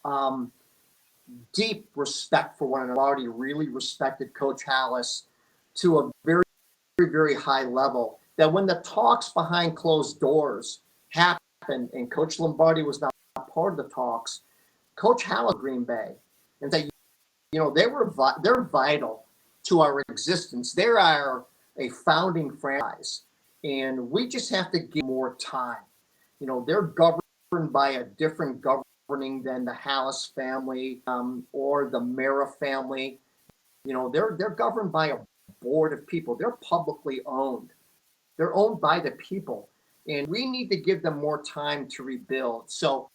deep respect for one another. Lombardi really respected Coach Callis to a very, very, very high level. That when the talks behind closed doors happened and Coach Lombardi was not part of the talks, Coach Callis Green Bay and said, you know, they're vital to our existence. They are a founding franchise, and we just have to give more time. You know, they're governed by a different governing than the Hallis family or the Mara family. You know, they're governed by a board of people. They're publicly owned. They're owned by the people, and we need to give them more time to rebuild. So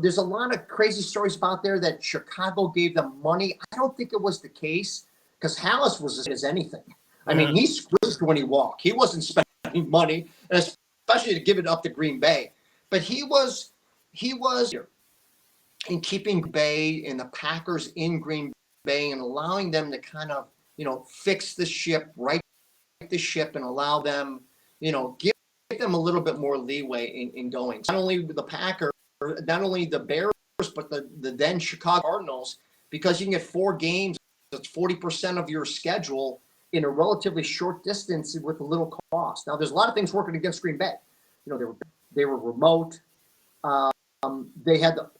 there's a lot of crazy stories about there that Chicago gave them money. I don't think it was the case because Hallis was as anything. I mean, he squeezed when he walked. He wasn't spending money, especially to give it up to Green Bay. But he was in keeping Bay and the Packers in Green Bay and allowing them to kind of, you know, fix the ship, right the ship, and allow them, you know, give them a little bit more leeway in going. Not only the Packers, not only the Bears, but the then Chicago Cardinals, because you can get 4 games, that's 40% of your schedule in a relatively short distance with a little cost. Now, there's a lot of things working against Green Bay. You know, they were remote. They had a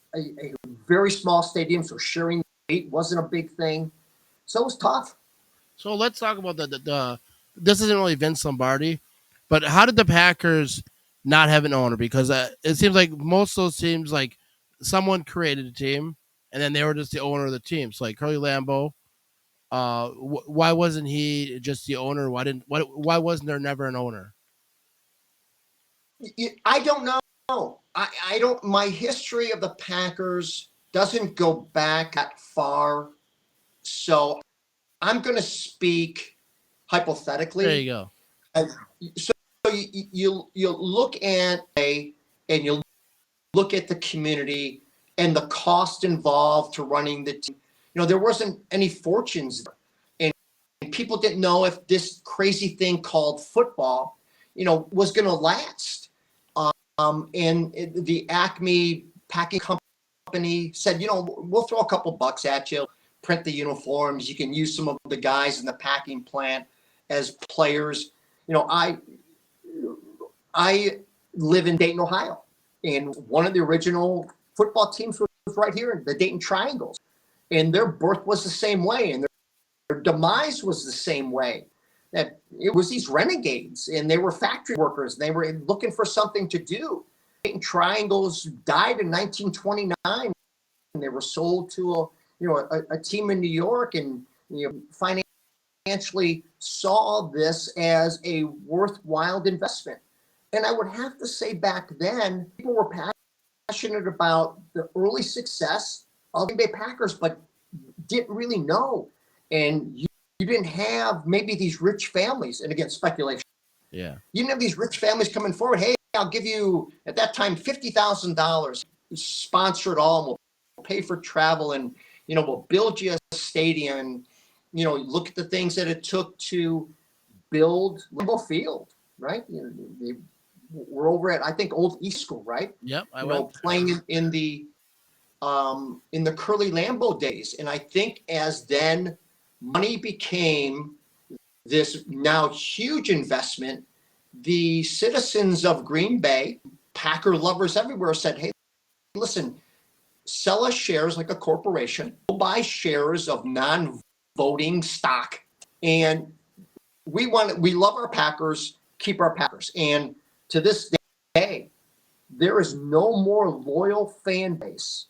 very small stadium, so sharing the weight wasn't a big thing. So it was tough. So let's talk about the this isn't really Vince Lombardi, but how did the Packers not have an owner? Because it seems like most of those teams, like someone created a team and then they were just the owner of the team. So like Curly Lambeau, why wasn't he just the owner? Why wasn't there never an owner? I don't know. I don't. My history of the Packers doesn't go back that far, so I'm going to speak There hypothetically. you go. And so you look at and you look at the community and the cost involved to running the team. There wasn't any fortunes there. And people didn't know if this crazy thing called football, was going to last. And the Acme packing company said, we'll throw a couple bucks at you, print the uniforms. You can use some of the guys in the packing plant as players. I live in Dayton, Ohio, and one of the original football teams was right here in the Dayton Triangles, and their birth was the same way, and their demise was the same way. That it was these renegades, and they were factory workers, and they were looking for something to do. Dayton Triangles died in 1929, and they were sold to a team in New York, and financially saw this as a worthwhile investment. And I would have to say back then, people were passionate about the early success of the Green Bay Packers, but didn't really know. And you didn't have maybe these rich families, and again, speculation. Yeah. You didn't have these rich families coming forward. Hey, I'll give you, at that time, $50,000, sponsor it all, and we'll pay for travel, and we'll build you a stadium. And look at the things that it took to build Lambeau Field, right? We're over at, I think, Old East School, right? Yep. Playing in the Curly Lambeau days. And I think as then money became this now huge investment, the citizens of Green Bay, Packer lovers everywhere, said, hey, listen, sell us shares like a corporation. We'll buy shares of non-voting stock. And we love our Packers, keep our Packers. And to this day, there is no more loyal fan base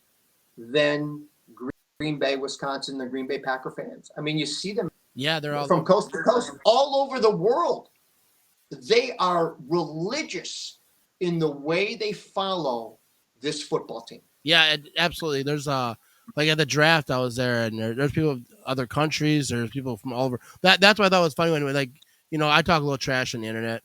than Green Bay, Wisconsin, the Green Bay Packer fans. I mean, you see them They're all from coast to coast, all over the world. They are religious in the way they follow this football team. Yeah, absolutely. There's like at the draft I was there, and there's people of other countries. There's people from all over. That's what I thought was funny when I talk a little trash on the internet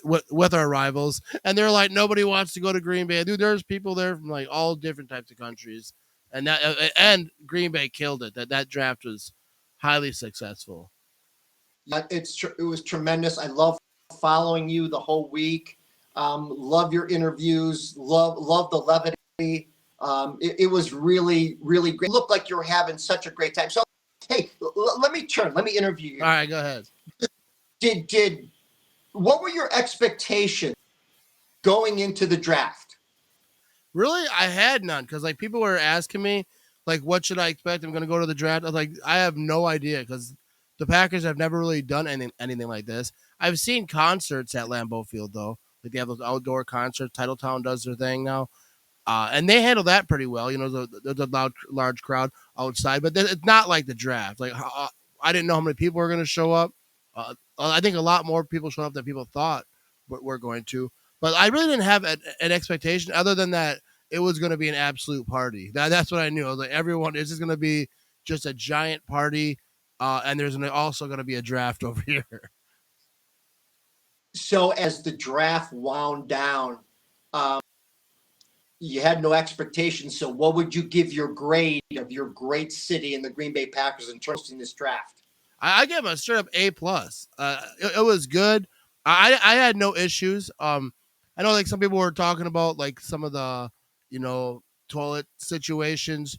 with our rivals, and they're like nobody wants to go to Green Bay. Dude, there's people there from like all different types of countries, and Green Bay killed it. That draft was highly successful. It was tremendous. I love following you the whole week. Love your interviews. Love the levity. It was really, really great. It looked like you were having such a great time. So, hey, let me interview you. All right, go ahead. What were your expectations going into the draft? Really, I had none because like people were asking me like, what should I expect? I'm going to go to the draft. I was like, I have no idea because the Packers have never really done anything like this. I've seen concerts at Lambeau Field though. Like they have those outdoor concerts. Titletown does their thing now. And they handle that pretty well. There's a large crowd outside, but it's not like the draft. Like I didn't know how many people were going to show up. I think a lot more people showed up than people thought were going to. But I really didn't have an expectation other than that it was going to be an absolute party. That's what I knew. I was like, everyone, this is going to be just a giant party, and there's also going to be a draft over here. So as the draft wound down, you had no expectations. So what would you give your grade of your great city and the Green Bay Packers in terms of this draft? I gave him a straight up A+. It was good. I had no issues. I know like some people were talking about like some of the toilet situations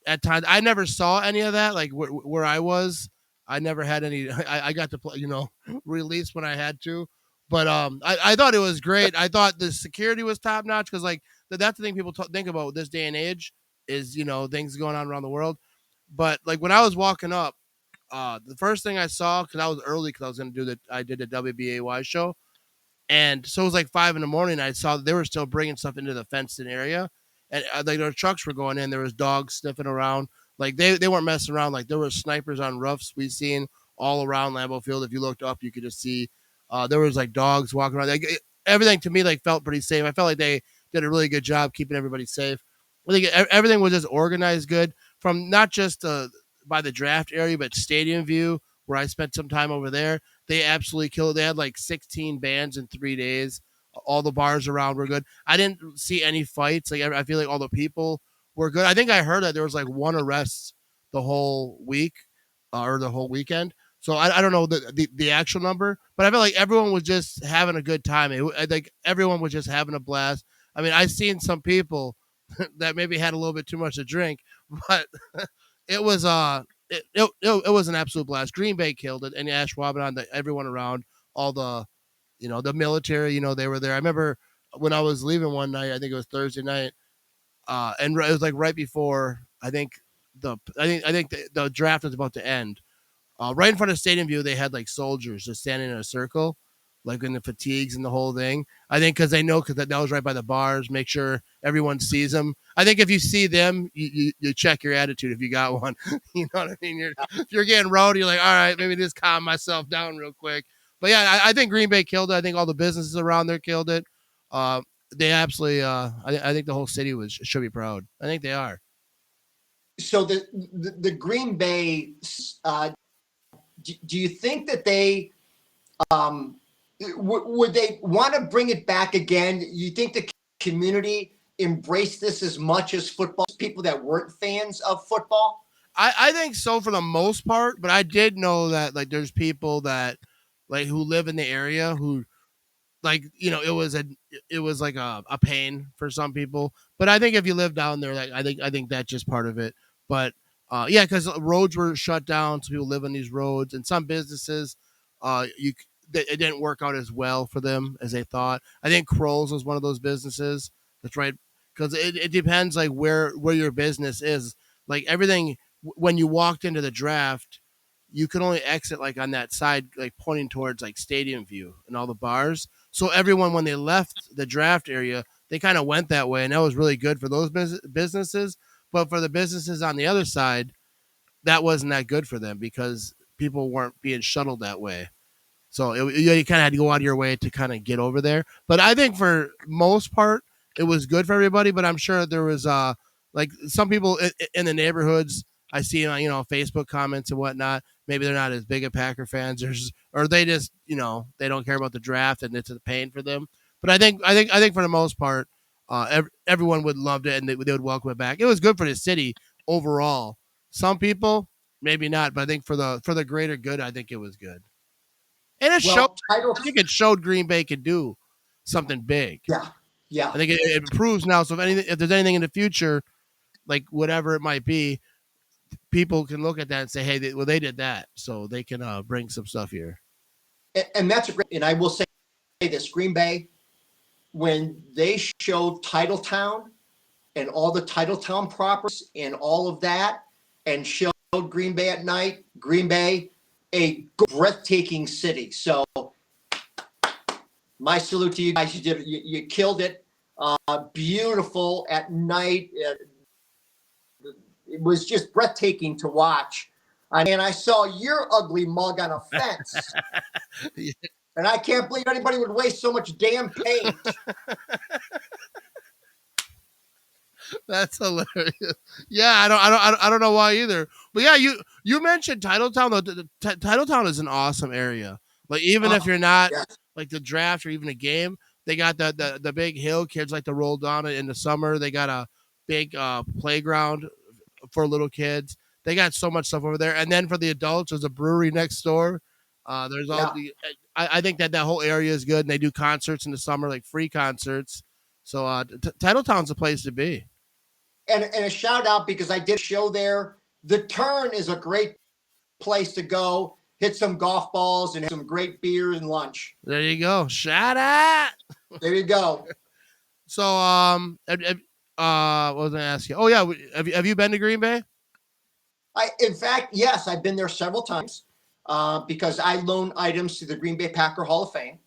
at times. I never saw any of that. Like where I was, I never had any. I got to play release when I had to. But I thought it was great. I thought the security was top notch because like that's the thing people think about this day and age is things going on around the world. But like when I was walking up, The first thing I saw, because I was early, because I was going to I did the WBAY show. And so it was like 5 a.m. I saw that they were still bringing stuff into the fenced-in area, and like their trucks were going in. There was dogs sniffing around. Like they weren't messing around. Like there were snipers on roofs we seen all around Lambeau Field. If you looked up, you could just see there was like dogs walking around. Like everything to me like felt pretty safe. I felt like they did a really good job keeping everybody safe. I think everything was just organized good from not just by the draft area, but Stadium View, where I spent some time over there. They absolutely killed it. They had like 16 bands in 3 days. All the bars around were good. I didn't see any fights. Like I feel like all the people were good. I think I heard that there was like one arrest the whole week or the whole weekend. So I don't know the actual number, but I feel like everyone was just having a good time. I think everyone was just having a blast. I mean, I've seen some people that maybe had a little bit too much to drink, but it was it was an absolute blast. Green Bay killed it, and Ashwaubenon, everyone around, all the the military, they were there. I remember when I was leaving one night, I think it was Thursday night, and it was like right before I think the draft was about to end. Right in front of Stadium View, they had like soldiers just standing in a circle, like in the fatigues and the whole thing. I think because they know because that was right by the bars, make sure everyone sees them. I think if you see them, you check your attitude if you got one. You know what I mean? If you're getting rowdy, you're like, all right, maybe just calm myself down real quick. But yeah, I think Green Bay killed it. I think all the businesses around there killed it. They absolutely. I think the whole city should be proud. I think they are. So the Green Bay, do you think that they would they want to bring it back again? You think the community embraced this as much as football people that weren't fans of football? I think so for the most part, but I did know that like there's people that like who live in the area who like it was like a pain for some people. But I think if you live down there, like I think that's just part of it. But yeah, because roads were shut down, so people live on these roads, and some businesses it didn't work out as well for them as they thought. I think Kroll's was one of those businesses. That's right, because it depends like where your business is. Like everything when you walked into the draft, you could only exit like on that side, like pointing towards like Stadium View and all the bars. So everyone, when they left the draft area, they kind of went that way, and that was really good for those businesses. But for the businesses on the other side, that wasn't that good for them because people weren't being shuttled that way. So you kind of had to go out of your way to kind of get over there. But I think for most part, it was good for everybody. But I'm sure there was like some people in the neighborhoods. I see Facebook comments and whatnot. Maybe they're not as big a Packer fans, or they just they don't care about the draft and it's a pain for them. But I think for the most part, everyone would loved it and they would welcome it back. It was good for the city overall. Some people maybe not, but I think for the greater good, I think it was good. And it showed. I think it showed Green Bay could do something big. Yeah, yeah. I think it proves now. So if there's anything in the future, like whatever it might be, people can look at that and say, "Hey, they did that," so they can bring some stuff here. And that's a great. And I will say this: Green Bay, when they showed Titletown and all the Titletown properties and all of that, and showed Green Bay at night, Green Bay, a breathtaking city. So my salute to you guys. You killed it. Beautiful at night. It was just breathtaking to watch. And I saw your ugly mug on a fence. Yeah. And I can't believe anybody would waste so much damn paint. That's hilarious. Yeah, I don't know why either. But yeah, you mentioned Titletown. Titletown is an awesome area. Like even if you're not like the draft or even a game, they got the big hill. Kids like to roll down it in the summer. They got a big playground for little kids. They got so much stuff over there. And then for the adults, there's a brewery next door. There's all I think that whole area is good. And they do concerts in the summer, like free concerts. So Titletown's a place to be. And a shout out because I did a show there. The Turn is a great place to go, hit some golf balls and have some great beer and lunch. There you go. Shout out. There you go. So what was I asking? Oh yeah, have you been to Green Bay? In fact, yes, I've been there several times because I loan items to the Green Bay Packer Hall of Fame,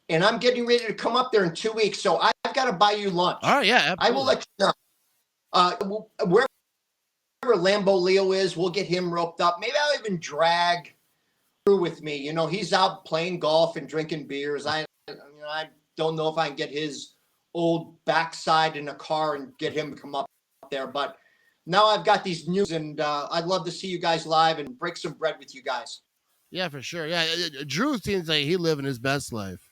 and I'm getting ready to come up there in 2 weeks. So I've got to buy you lunch. All right, yeah, I will absolutely. let you know. Wherever Lambeau Leo is, we'll get him roped up. Maybe I'll even drag Drew with me. You know, he's out playing golf and drinking beers. I don't know if I can get his old backside in a car and get him to come up there, but now I've got these news, and I'd love to see you guys live and break some bread with you guys. Yeah, for sure. Yeah, Drew seems like he living his best life.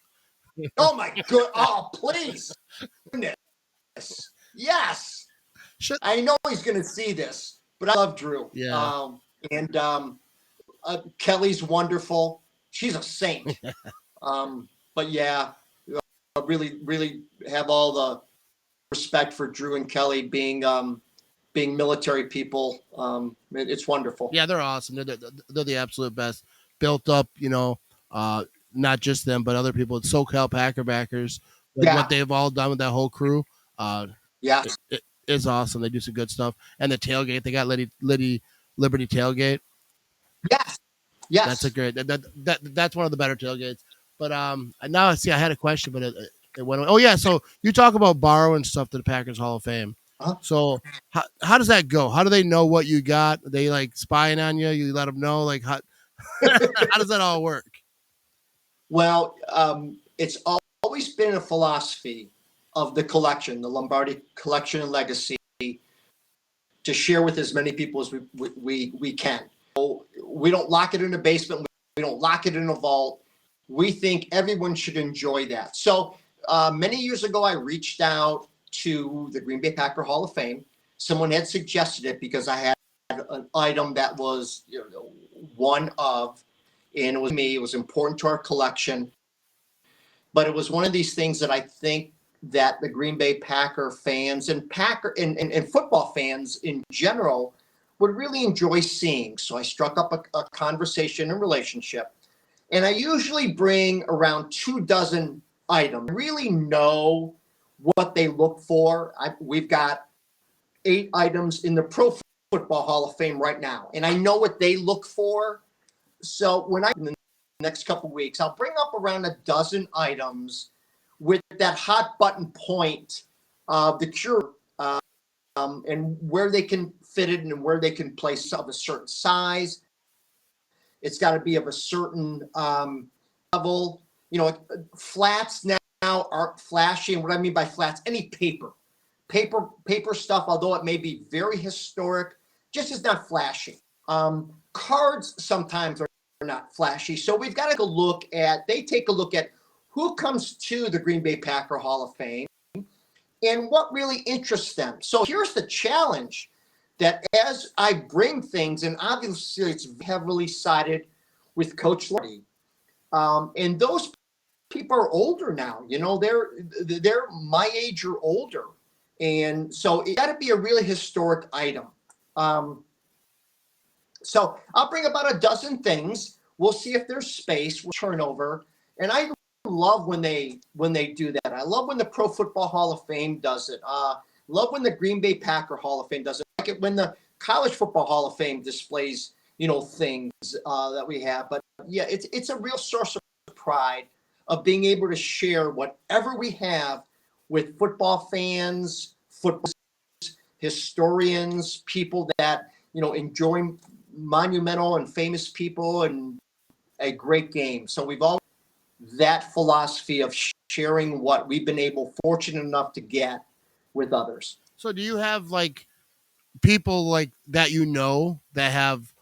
Oh my good! Oh please, goodness, yes. Shit. I know he's going to see this, but I love Drew. Yeah. And Kelly's wonderful. She's a saint. But yeah, I really, really have all the respect for Drew and Kelly being military people. It's wonderful. Yeah, they're awesome. They're the absolute best. Built up, not just them, but other people. SoCal Packer backers. What they've all done with that whole crew. Yes. It's awesome. They do some good stuff. And the tailgate, they got Liberty tailgate. Yes. Yes. That's a great. That's one of the better tailgates. But now I see I had a question, but it went away. Oh yeah, so you talk about borrowing stuff to the Packers Hall of Fame. Uh-huh. So how does that go? How do they know what you got? Are they like spying on you? You let them know like how how does that all work? Well, it's always been a philosophy of the collection, the Lombardi collection and legacy, to share with as many people as we can. So we don't lock it in a basement. We don't lock it in a vault. We think everyone should enjoy that. So many years ago, I reached out to the Green Bay Packer Hall of Fame. Someone had suggested it because I had an item that was one of, and it was me. It was important to our collection. But it was one of these things that I think that the Green Bay Packer fans and and football fans in general would really enjoy seeing. So I struck up a conversation and relationship. And I usually bring around 24 items. I really know what they look for. We've got 8 items in the Pro Football Hall of Fame right now. And I know what they look for. So in the next couple of weeks, I'll bring up around 12 items with that hot button point of the cure and where they can fit it and where they can place of a certain size. It's got to be of a certain level. Flats now aren't flashy. And what I mean by flats, any paper stuff, although it may be very historic, just is not flashy. Cards sometimes are not flashy. So we've got to take a look at who comes to the Green Bay Packer Hall of Fame and what really interests them. So here's the challenge, that as I bring things, and obviously it's heavily sided with Coach Lombardi, and those people are older now. They're my age or older, and so it got to be a really historic item. So I'll bring about 12 things. We'll see if there's space. We'll turn over, and I love when they do that. I love when the Pro Football Hall of Fame does it. Love when the Green Bay Packer Hall of Fame does it. Like it when the College Football Hall of Fame displays, things that we have. But yeah, it's a real source of pride of being able to share whatever we have with football fans, football historians, people that enjoy monumental and famous people and a great game. So we've all that philosophy of sharing what we've been fortunate enough to get with others. So do you have like people like that that have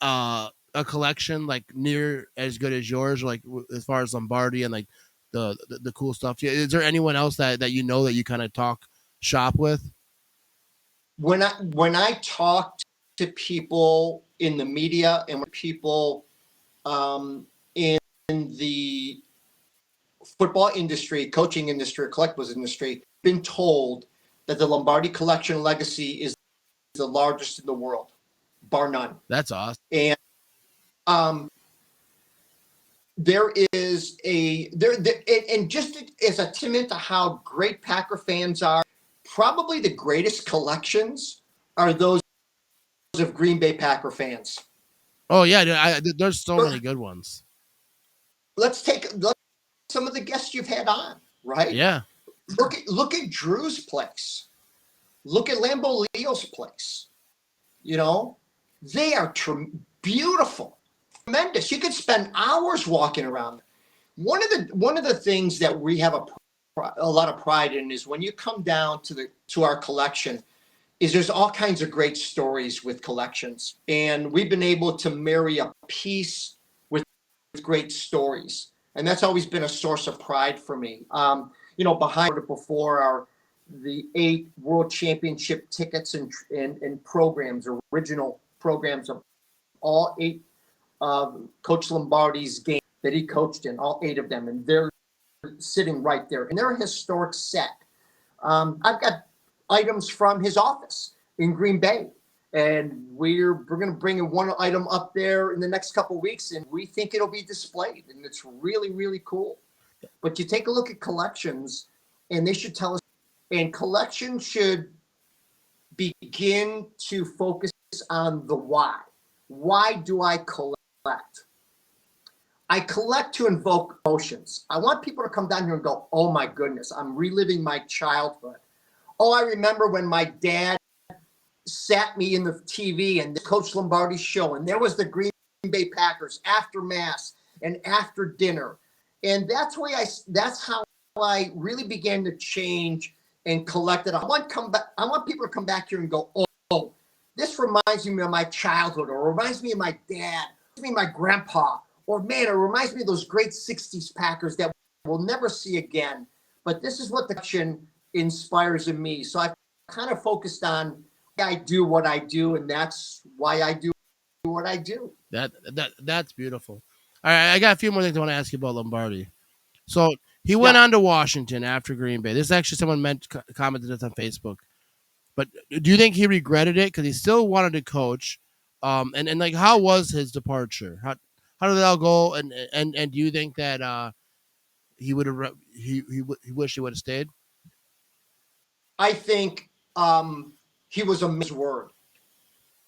a collection like near as good as yours, like as far as Lombardi and like the cool stuff? Is there anyone else that you kind of talk shop with? When I talk to people in the media and people in the football industry, coaching industry, collectibles industry, been told that the Lombardi collection legacy is the largest in the world, bar none. That's awesome. And there is and just as a testament to how great Packer fans are, probably the greatest collections are those of Green Bay Packer fans. Oh yeah, there's so many good ones. Let's take some of the guests you've had on, right? Yeah. Look at Drew's place. Look at Lambeau Leo's place. You know, they are beautiful, tremendous. You could spend hours walking around. One of the things that we have a lot of pride in is when you come down to our collection, is there's all kinds of great stories with collections, and we've been able to marry a piece with great stories, and that's always been a source of pride for me. You know, behind it before are the 8 World Championship tickets and programs, original programs of all 8 of Coach Lombardi's games that he coached in, all 8 of them, and they're sitting right there, and they're a historic set. I've got items from his office in Green Bay, and we're going to bring one item up there in the next couple of weeks, and we think it'll be displayed, and it's really, really cool. But you take a look at collections, and they should tell us, and collections should begin to focus on the why. Why do I collect? I collect to invoke emotions. I want people to come down here and go, oh my goodness, I'm reliving my childhood. Oh, I remember when my dad sat me in the TV and the Coach Lombardi show, and there was the Green Bay Packers after mass and after dinner. And that's how I really began to change and collect it. I want people to come back here and go, oh, this reminds me of my childhood, or reminds me of my dad, reminds me of my grandpa, or man, it reminds me of those great 60s Packers that we'll never see again. But this is what the collection inspires in me. So I've kind of focused on why I do what I do, and that's why I do what I do. That's beautiful. All right, I got a few more things I want to ask you about Lombardi. So he went on to Washington after Green Bay. This is actually someone commented this on Facebook. But do you think he regretted it because he still wanted to coach? And like, how was his departure? How did that all go? And do you think that he would have he wished he would have stayed? I think he was a man's word.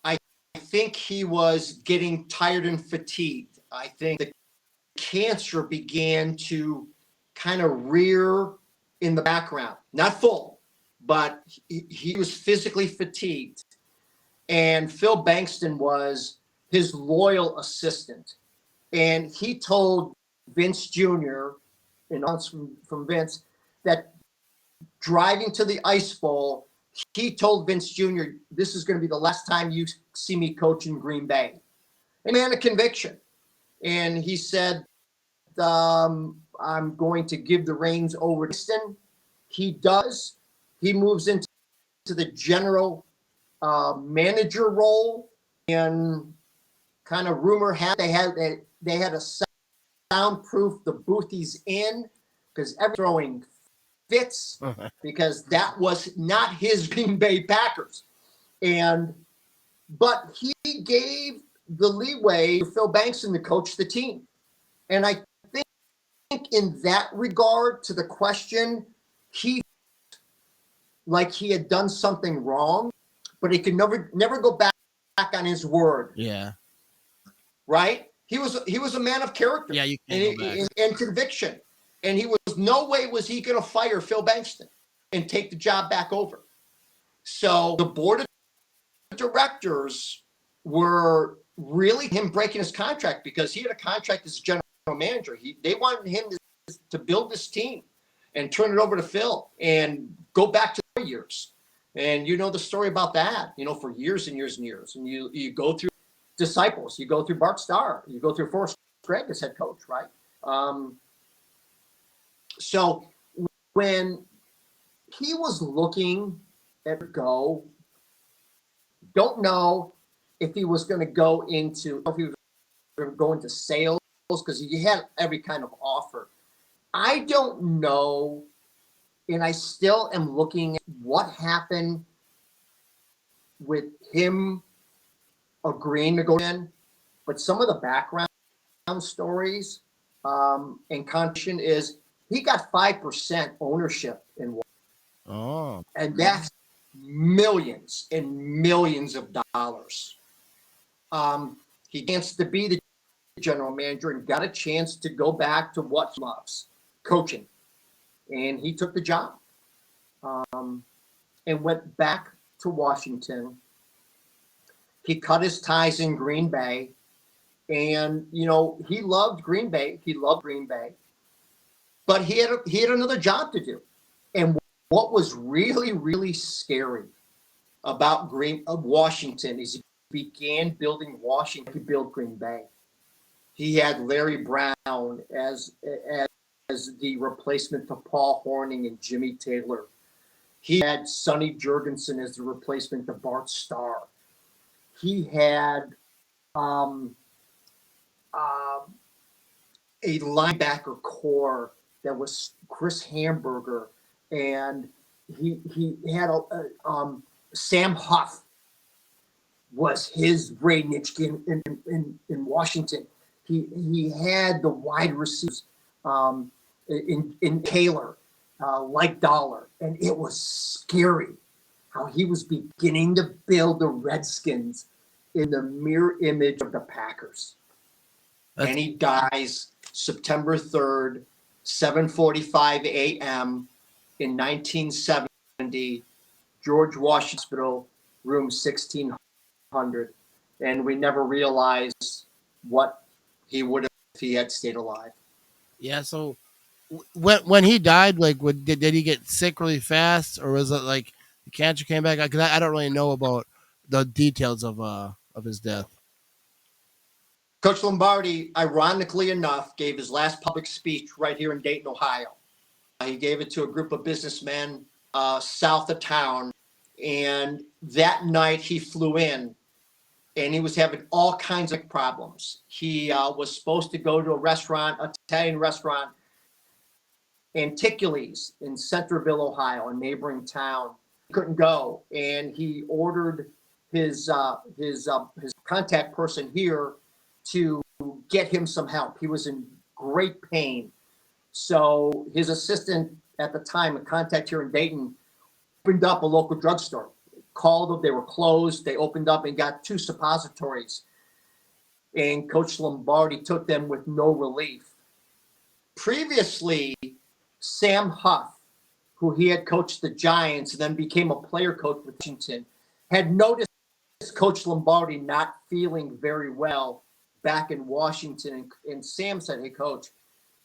I think he was getting tired and fatigued. I think the cancer began to kind of rear in the background, not full, but he was physically fatigued. And Phil Bankston was his loyal assistant. And he told Vince Jr., from Vince, that driving to the Ice Bowl, he told Vince Jr., this is going to be the last time you see me coach in Green Bay. A man of conviction. And he said, I'm going to give the reins over to Bankston. He does. He moves into the general manager role, and kind of rumor had they had a soundproof the booth he's in, because every throwing fits, because that was not his Green Bay Packers. But he gave the leeway to Phil Bankston to coach the team. And I think in that regard, to the question, he like he had done something wrong, but he could never go back on his word. Yeah. Right? He was a man of character. Yeah, you can't go back. And conviction. And he was no way was he going to fire Phil Bankston and take the job back over. So the board of directors were really him breaking his contract, because he had a contract as general manager. They wanted him to build this team and turn it over to Phil and go back to the years. And you know the story about that, for years and years and years. And you go through disciples, you go through Bart Starr, you go through Forrest Gregg as head coach, right? So when he was looking at don't know if he was going to go into sales, because he had every kind of offer. I don't know, and I still am looking at what happened with him agreeing to go in, but some of the background stories and condition is he got 5% ownership in one. Oh. And that's millions and millions of dollars. He gets to be the general manager and got a chance to go back to what he loves, coaching. And he took the job and went back to Washington. He cut his ties in Green Bay. And, he loved Green Bay. But he had another job to do. And what was really, really scary about Washington is he began building Washington. He built Green Bay. He had Larry Brown as the replacement for Paul Hornung and Jimmy Taylor. He had Sonny Jurgensen as the replacement to Bart Starr. He had a linebacker core that was Chris Hamburger, and he had Sam Huff was his Ray Nitschke in Washington. He had the wide receivers in Taylor, like Dollar, and it was scary how he was beginning to build the Redskins in the mirror image of the Packers. And he dies September 3rd, 7:45 a.m. in 1970, George Washington Hospital, room 1600. And we never realized what he would have if he had stayed alive. Yeah. So when he died, like, did he get sick really fast, or was it like the cancer came back? Because I don't really know about the details of his death. Coach Lombardi, ironically enough, gave his last public speech right here in Dayton, Ohio. He gave it to a group of businessmen south of town. And that night he flew in, and he was having all kinds of problems. He was supposed to go to a restaurant, an Italian restaurant, Anticules in Centerville, Ohio, a neighboring town. He couldn't go, and he ordered his contact person here to get him some help. He was in great pain. So his assistant at the time, a contact here in Dayton, opened up a local drugstore. Called them, they were closed. They opened up and got 2 suppositories. And Coach Lombardi took them with no relief. Previously, Sam Huff, who he had coached the Giants and then became a player coach with Washington, had noticed Coach Lombardi not feeling very well back in Washington. And Sam said, "Hey, Coach,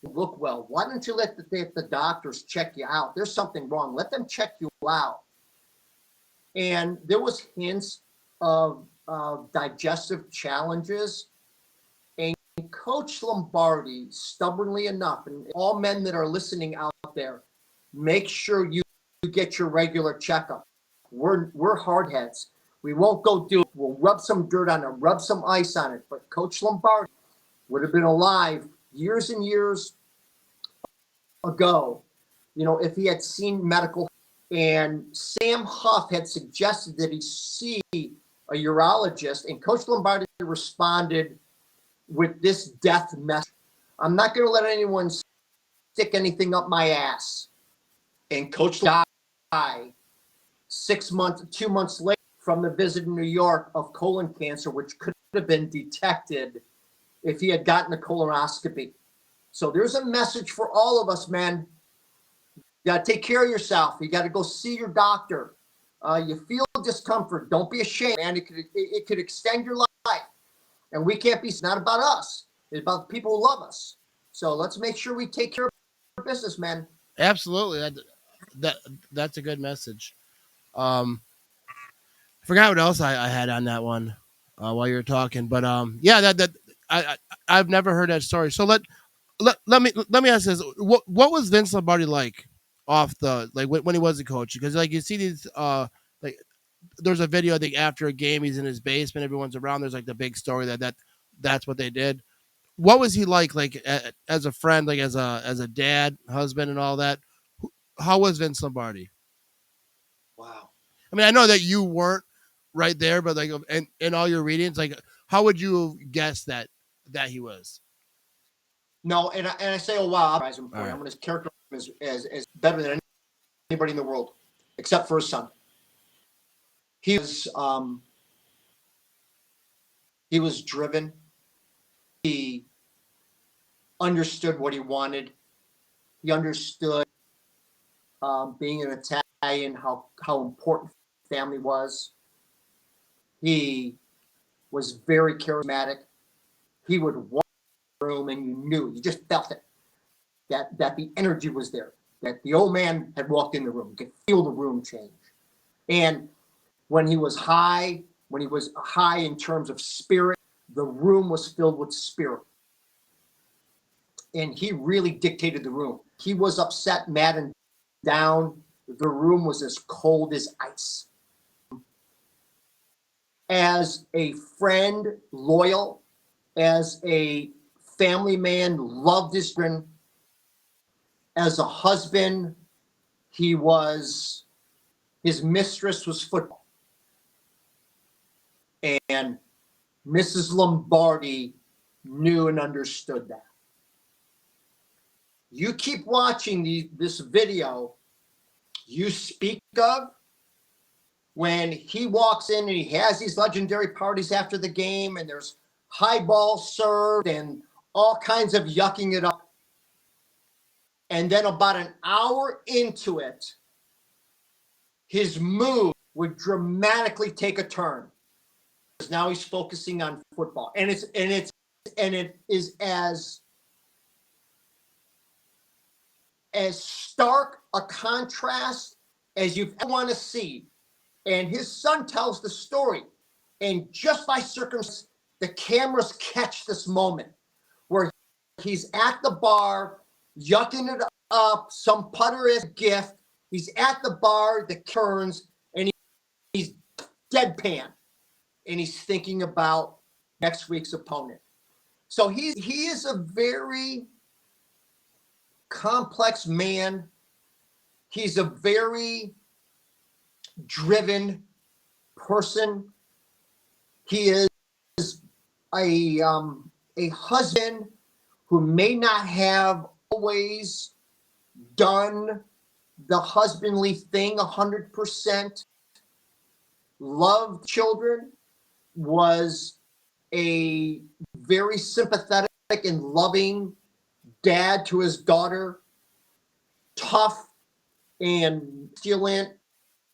you look well. Why don't you let the doctors check you out? There's something wrong. Let them check you out." And there was hints of digestive challenges. And Coach Lombardi, stubbornly enough, and all men that are listening out there, make sure you get your regular checkup. We're hardheads. We won't go do it. We'll rub some dirt on it, rub some ice on it. But Coach Lombardi would have been alive years and years ago, if he had seen medical. And Sam Huff had suggested that he see a urologist, and Coach Lombardi responded with this death message: "I'm not going to let anyone stick anything up my ass." And Coach died 2 months later from the visit in New York of colon cancer, which could have been detected if he had gotten a colonoscopy. So there's a message for all of us, man. You got to take care of yourself. You got to go see your doctor. You feel discomfort, don't be ashamed, man. It could extend your life. And we can't be, it's not about us. It's about the people who love us. So let's make sure we take care of our business, man. Absolutely. That's a good message. Forgot what else I had on that one while you were talking, but yeah, I've never heard that story. So let me ask this: what was Vince Lombardi like off the when he was a coach? Because you see these like there's a video I think after a game he's in his basement, everyone's around. There's the big story that's what they did. What was he like as a friend, as a dad, husband, and all that? How was Vince Lombardi? Wow. I mean, I know that you weren't right there, but in all your readings, how would you guess that he was? No, and I say, oh wow, I'm going to characterize him as better than anybody in the world, except for his son. He was He was driven. He understood what he wanted. He understood being an Italian, how important family was. He was very charismatic. He would walk in the room and you just felt it, that the energy was there, that the old man had walked in the room. You could feel the room change. And when he was high in terms of spirit, the room was filled with spirit. And he really dictated the room. He was upset, mad, and down. The room was as cold as ice. As a friend, loyal, as a family man, loved his children. As a husband, his mistress was football. And Mrs. Lombardi knew and understood that. You keep watching this video you speak of, when he walks in and he has these legendary parties after the game and there's highballs served and all kinds of yucking it up. And then about an hour into it, his mood would dramatically take a turn. Because now he's focusing on football. And it is as stark a contrast as you've ever want to see. And his son tells the story. And just by circumstance, the cameras catch this moment where he's at the bar, yucking it up, some putter is a gift. He's at the bar, the turns, and he's deadpan. And he's thinking about next week's opponent. So he is a very complex man. He's a very driven person. He is a husband who may not have always done the husbandly thing 100%. Loved children, was a very sympathetic and loving dad to his daughter, tough and masculine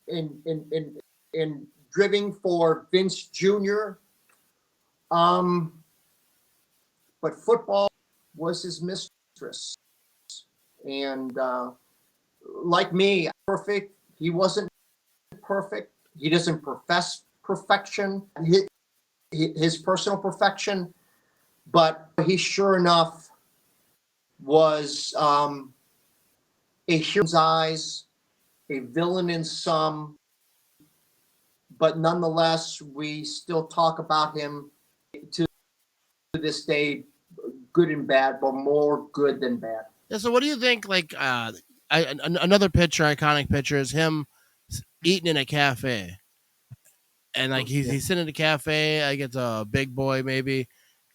and driven for Vince Jr. But football was his mistress. And like me, perfect. He wasn't perfect. He doesn't profess perfection, his personal perfection, but he sure enough was a hero in eyes, a villain in some, but nonetheless, we still talk about him to this day, good and bad, but more good than bad. Yeah. So, what do you think? Like, another picture, iconic picture, is him eating in a cafe, and like he's sitting in a cafe. Like it's a big boy maybe,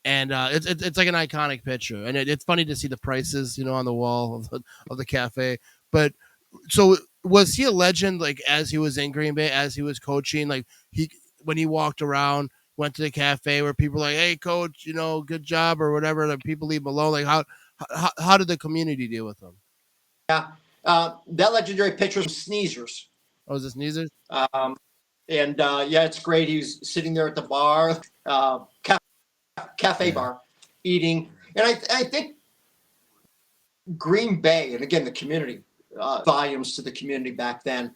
and it's like an iconic picture, and it's funny to see the prices, on the wall of the cafe. But so was he a legend? Like as he was in Green Bay, as he was coaching, like when he walked around, went to the cafe where people were like, "Hey, coach, good job" or whatever. Like people leave him alone. Like how did the community deal with him? Yeah, that legendary picture of Sneezers. Oh, is this Sneezers? It's great. He's sitting there at the bar, cafe bar, eating. And I think Green Bay, and again, the community, volumes to the community back then.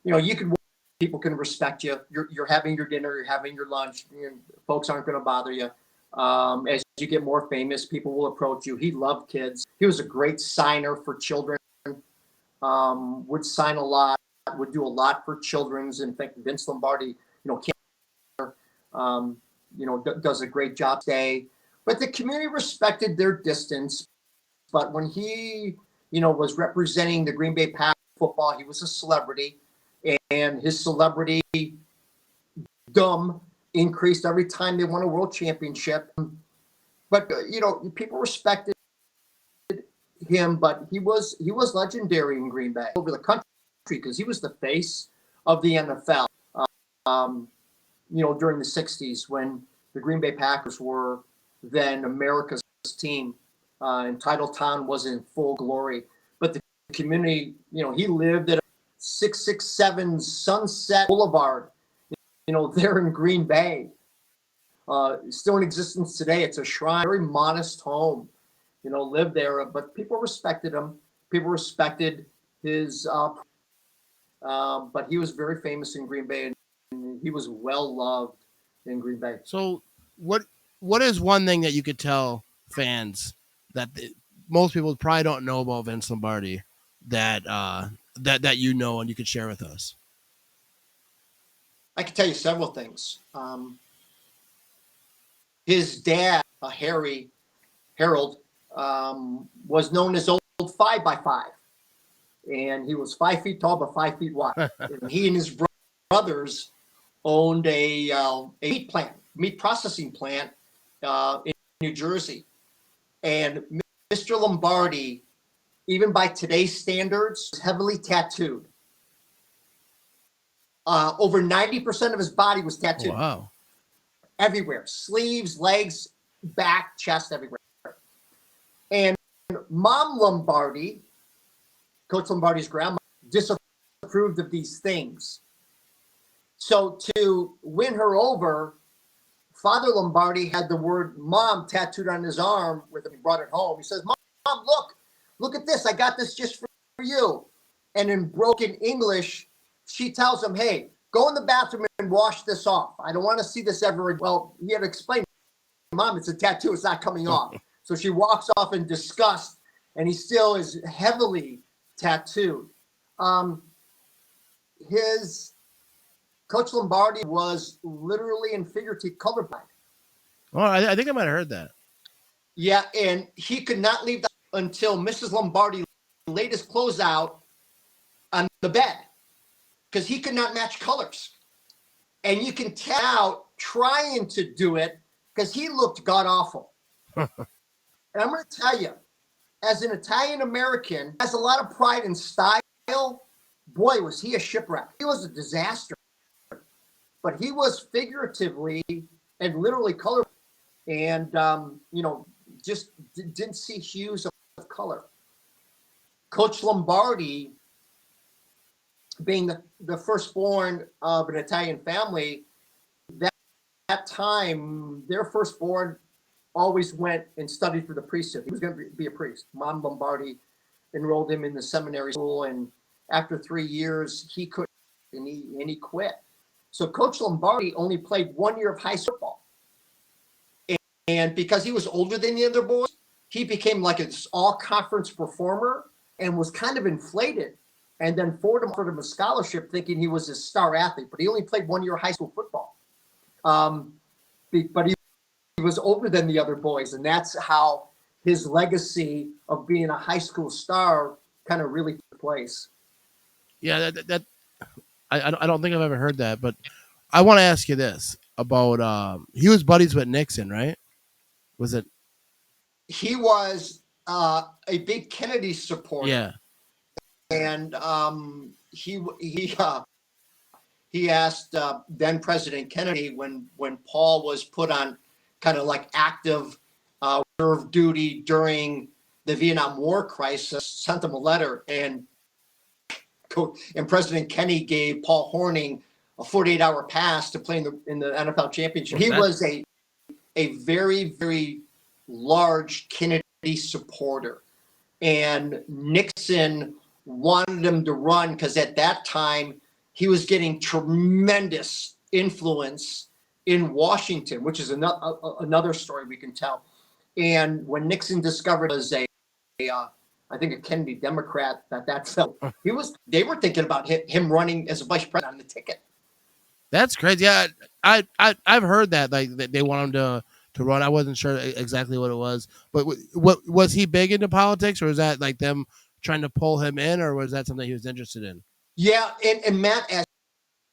You could, people can respect you. You're having your dinner, you're having your lunch. Folks aren't going to bother you. As you get more famous, people will approach you. He loved kids. He was a great signer for children. Would sign a lot. Would do a lot for children's. In fact, Vince Lombardi, does a great job today. But the community respected their distance. But when he, was representing the Green Bay Packers football, he was a celebrity, and his celebrity increased every time they won a world championship. But people respected him. But he was legendary in Green Bay over the country, because he was the face of the NFL, during the 60s when the Green Bay Packers were then America's team, and Titletown was in full glory. But the community, he lived at 667 Sunset Boulevard, there in Green Bay. Still in existence today. It's a shrine, very modest home, lived there. But people respected him. People respected his, but he was very famous in Green Bay, and he was well loved in Green Bay. So what is one thing that you could tell fans that most people probably don't know about Vince Lombardi that that you know and you could share with us? I can tell you several things. His dad, Harold, was known as Old 5x5. And he was 5 feet tall, but 5 feet wide. And he and his brothers owned a meat processing plant in New Jersey. And Mr. Lombardi, even by today's standards, was heavily tattooed. Over 90% of his body was tattooed. Wow. Everywhere. Sleeves, legs, back, chest, everywhere. And Mom Lombardi, Coach Lombardi's grandma, disapproved of these things. So to win her over, Father Lombardi had the word mom tattooed on his arm when he brought it home. He says, Mom, look at this. I got this just for you. And in broken English, she tells him, hey, go in the bathroom and wash this off. I don't want to see this ever. Well, he had to explain, Mom, it's a tattoo. It's not coming off. So she walks off in disgust, and he still is heavily tattooed. His Coach Lombardi was literally and figuratively colorblind. Oh, I think I might have heard that. Yeah, and he could not leave until Mrs. Lombardi laid his clothes out on the bed because he could not match colors. And you can tell out trying to do it because he looked god-awful. And I'm going to tell you, as an Italian American, has a lot of pride and style. Boy, was he a shipwreck. He was a disaster. But he was figuratively and literally colorful. And, just didn't see hues of color. Coach Lombardi, being the firstborn of an Italian family, that time, their firstborn always went and studied for the priesthood. He was going to be a priest. Mom Lombardi enrolled him in the seminary school, and after 3 years, he couldn't, and he quit. So Coach Lombardi only played 1 year of high school football. And because he was older than the other boys, he became like an all-conference performer and was kind of inflated. And then Ford offered him a scholarship thinking he was a star athlete, but he only played 1 year of high school football. But he was older than the other boys, and that's how his legacy of being a high school star kind of really took place. Yeah, I don't think I've ever heard that, but I want to ask you this about he was buddies with Nixon, right? Was it? He was a big Kennedy supporter. Yeah. And he asked then President Kennedy when Paul was put on kind of like active reserve duty during the Vietnam War crisis, sent him a letter, and President Kennedy gave Paul Hornung a 48-hour pass to play in the NFL championship. He was a very, very large Kennedy supporter, and Nixon wanted him to run because at that time he was getting tremendous influence in Washington, which is another story we can tell. And when Nixon discovered as I think a Kennedy Democrat that felt they were thinking about him running as a vice president on the ticket. That's crazy. Yeah, I've heard that like they want him to run. I wasn't sure exactly what it was, but what was he big into politics, or was that like them trying to pull him in, or was that something he was interested in? Yeah, and Matt, as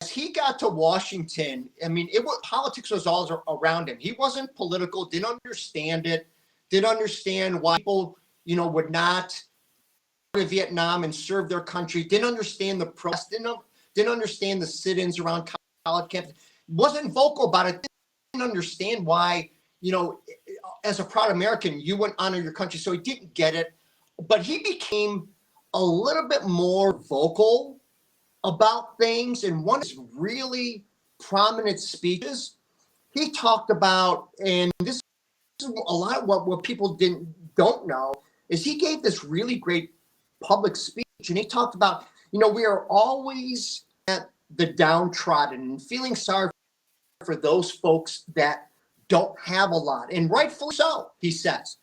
he got to Washington, I mean, politics was all around him. He wasn't political, didn't understand it, didn't understand why people, would not go to Vietnam and serve their country, didn't understand the protest, didn't understand the sit-ins around college campuses, wasn't vocal about it, understand why, as a proud American, you wouldn't honor your country. So he didn't get it, but he became a little bit more vocal about things. And one of his really prominent speeches, he talked about, and this is a lot of what people don't know, is he gave this really great public speech, and he talked about, we are always at the downtrodden and feeling sorry for those folks that don't have a lot, and rightfully so, he says.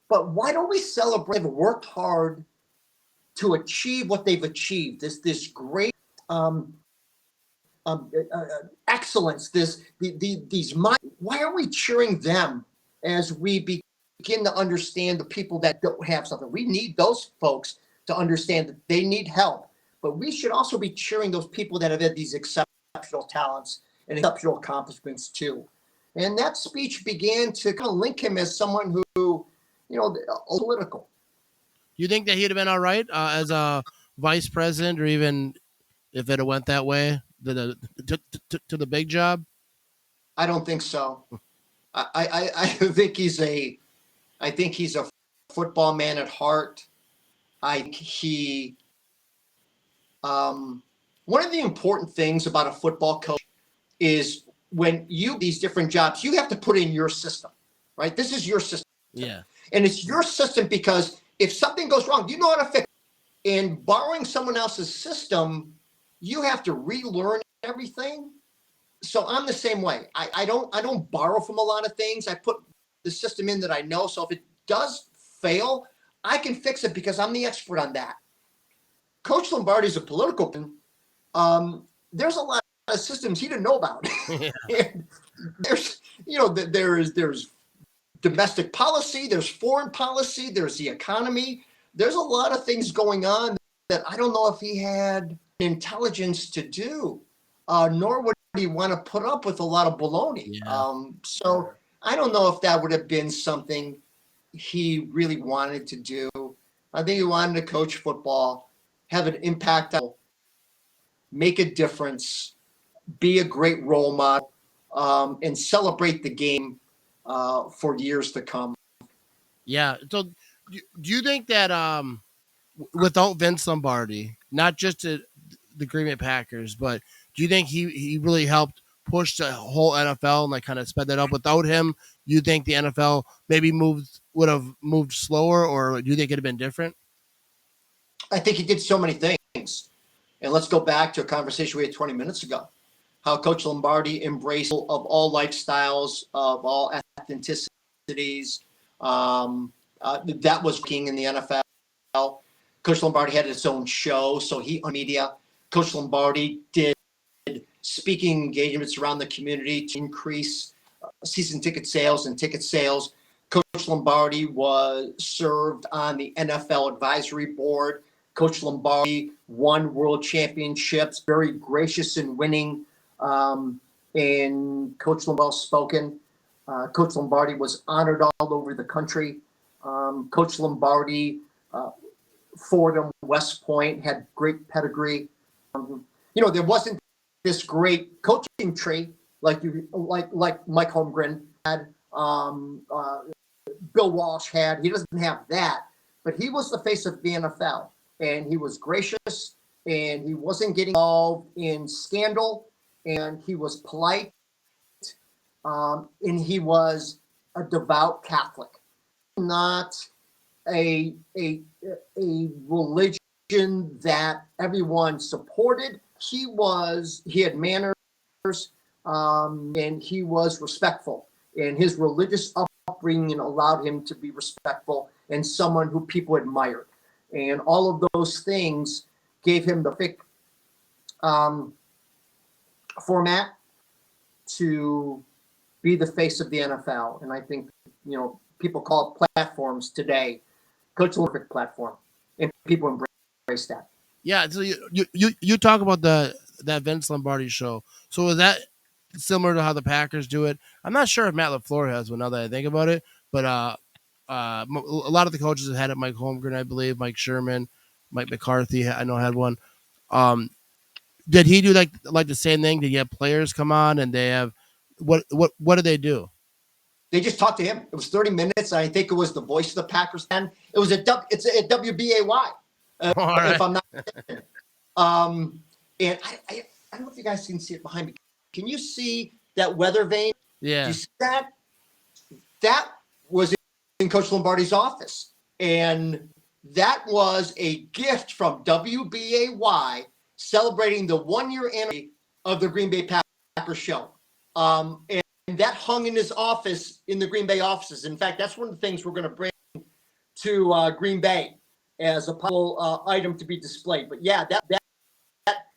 But why don't we celebrate? They've worked hard to achieve what they've achieved. This great excellence. These why are we cheering them as we begin to understand the people that don't have something? We need those folks to understand that they need help, but we should also be cheering those people that have had these exceptional talents and exceptional accomplishments too. And that speech began to kind of link him as someone who, political. You think that he'd have been all right as a vice president, or even if it had went that way to the big job? I don't think so. I think he's a football man at heart. One of the important things about a football coach is when these different jobs, you have to put in your system, right? This is your system. Yeah. And it's your system because if something goes wrong, you know how to fix it. And borrowing someone else's system, you have to relearn everything. So I'm the same way. I don't borrow from a lot of things. I put the system in that I know. So if it does fail, I can fix it because I'm the expert on that. Coach Lombardi is a political man. There's a lot of systems he didn't know about. Yeah. There's domestic policy, there's foreign policy, there's the economy. There's a lot of things going on that I don't know if he had intelligence to do, nor would he want to put up with a lot of baloney. Yeah. So I don't know if that would have been something he really wanted to do. I think he wanted to coach football, have an impact, make a difference, be a great role model, and celebrate the game for years to come. Yeah. So do you think that without Vince Lombardi, not just the Green Bay Packers, but do you think he really helped push the whole NFL and like kind of sped that up? Without him, you think the NFL maybe would have moved slower, or do you think it'd have been different? I think he did so many things. And let's go back to a conversation we had 20 minutes ago. How Coach Lombardi embraced of all lifestyles, of all ethnicities. That was king in the NFL. Coach Lombardi had his own show, so he on media. Coach Lombardi did speaking engagements around the community to increase season ticket sales and ticket sales. Coach Lombardi served on the NFL advisory board. Coach Lombardi won world championships, very gracious in winning. And Coach Lombardi spoken. Coach Lombardi was honored all over the country. Coach Lombardi, Fordham, West Point, had great pedigree. There wasn't this great coaching tree like Mike Holmgren had, Bill Walsh had. He doesn't have that, but he was the face of the NFL, and he was gracious, and he wasn't getting involved in scandal, and he was polite, and he was a devout Catholic, not a religion that everyone supported. He had manners, and he was respectful, and his religious upbringing allowed him to be respectful and someone who people admired. And all of those things gave him the perfect format to be the face of the NFL. And I think, people call it platforms today. Coach Lombardi platform, and people embrace that. Yeah. So you talk about that Vince Lombardi show. So is that similar to how the Packers do it? I'm not sure if Matt LaFleur has one now that I think about it, but a lot of the coaches have had it. Mike Holmgren, I believe, Mike Sherman, Mike McCarthy, I know had one. Did he do like the same thing? Did he have players come on and they have what did they do? They just talked to him. It was 30 minutes. I think it was the voice of the Packers. And it was it's at WBAY, All right. if I'm not mistaken. And I don't know if you guys can see it behind me. Can you see that weather vane? Do Yeah. you see that? That was in Coach Lombardi's office. And that was a gift from WBAY celebrating the 1-year anniversary of the Green Bay Packers show. And that hung in his office, in the Green Bay offices. In fact, that's one of the things we're going to bring to Green Bay as a possible item to be displayed. But yeah, that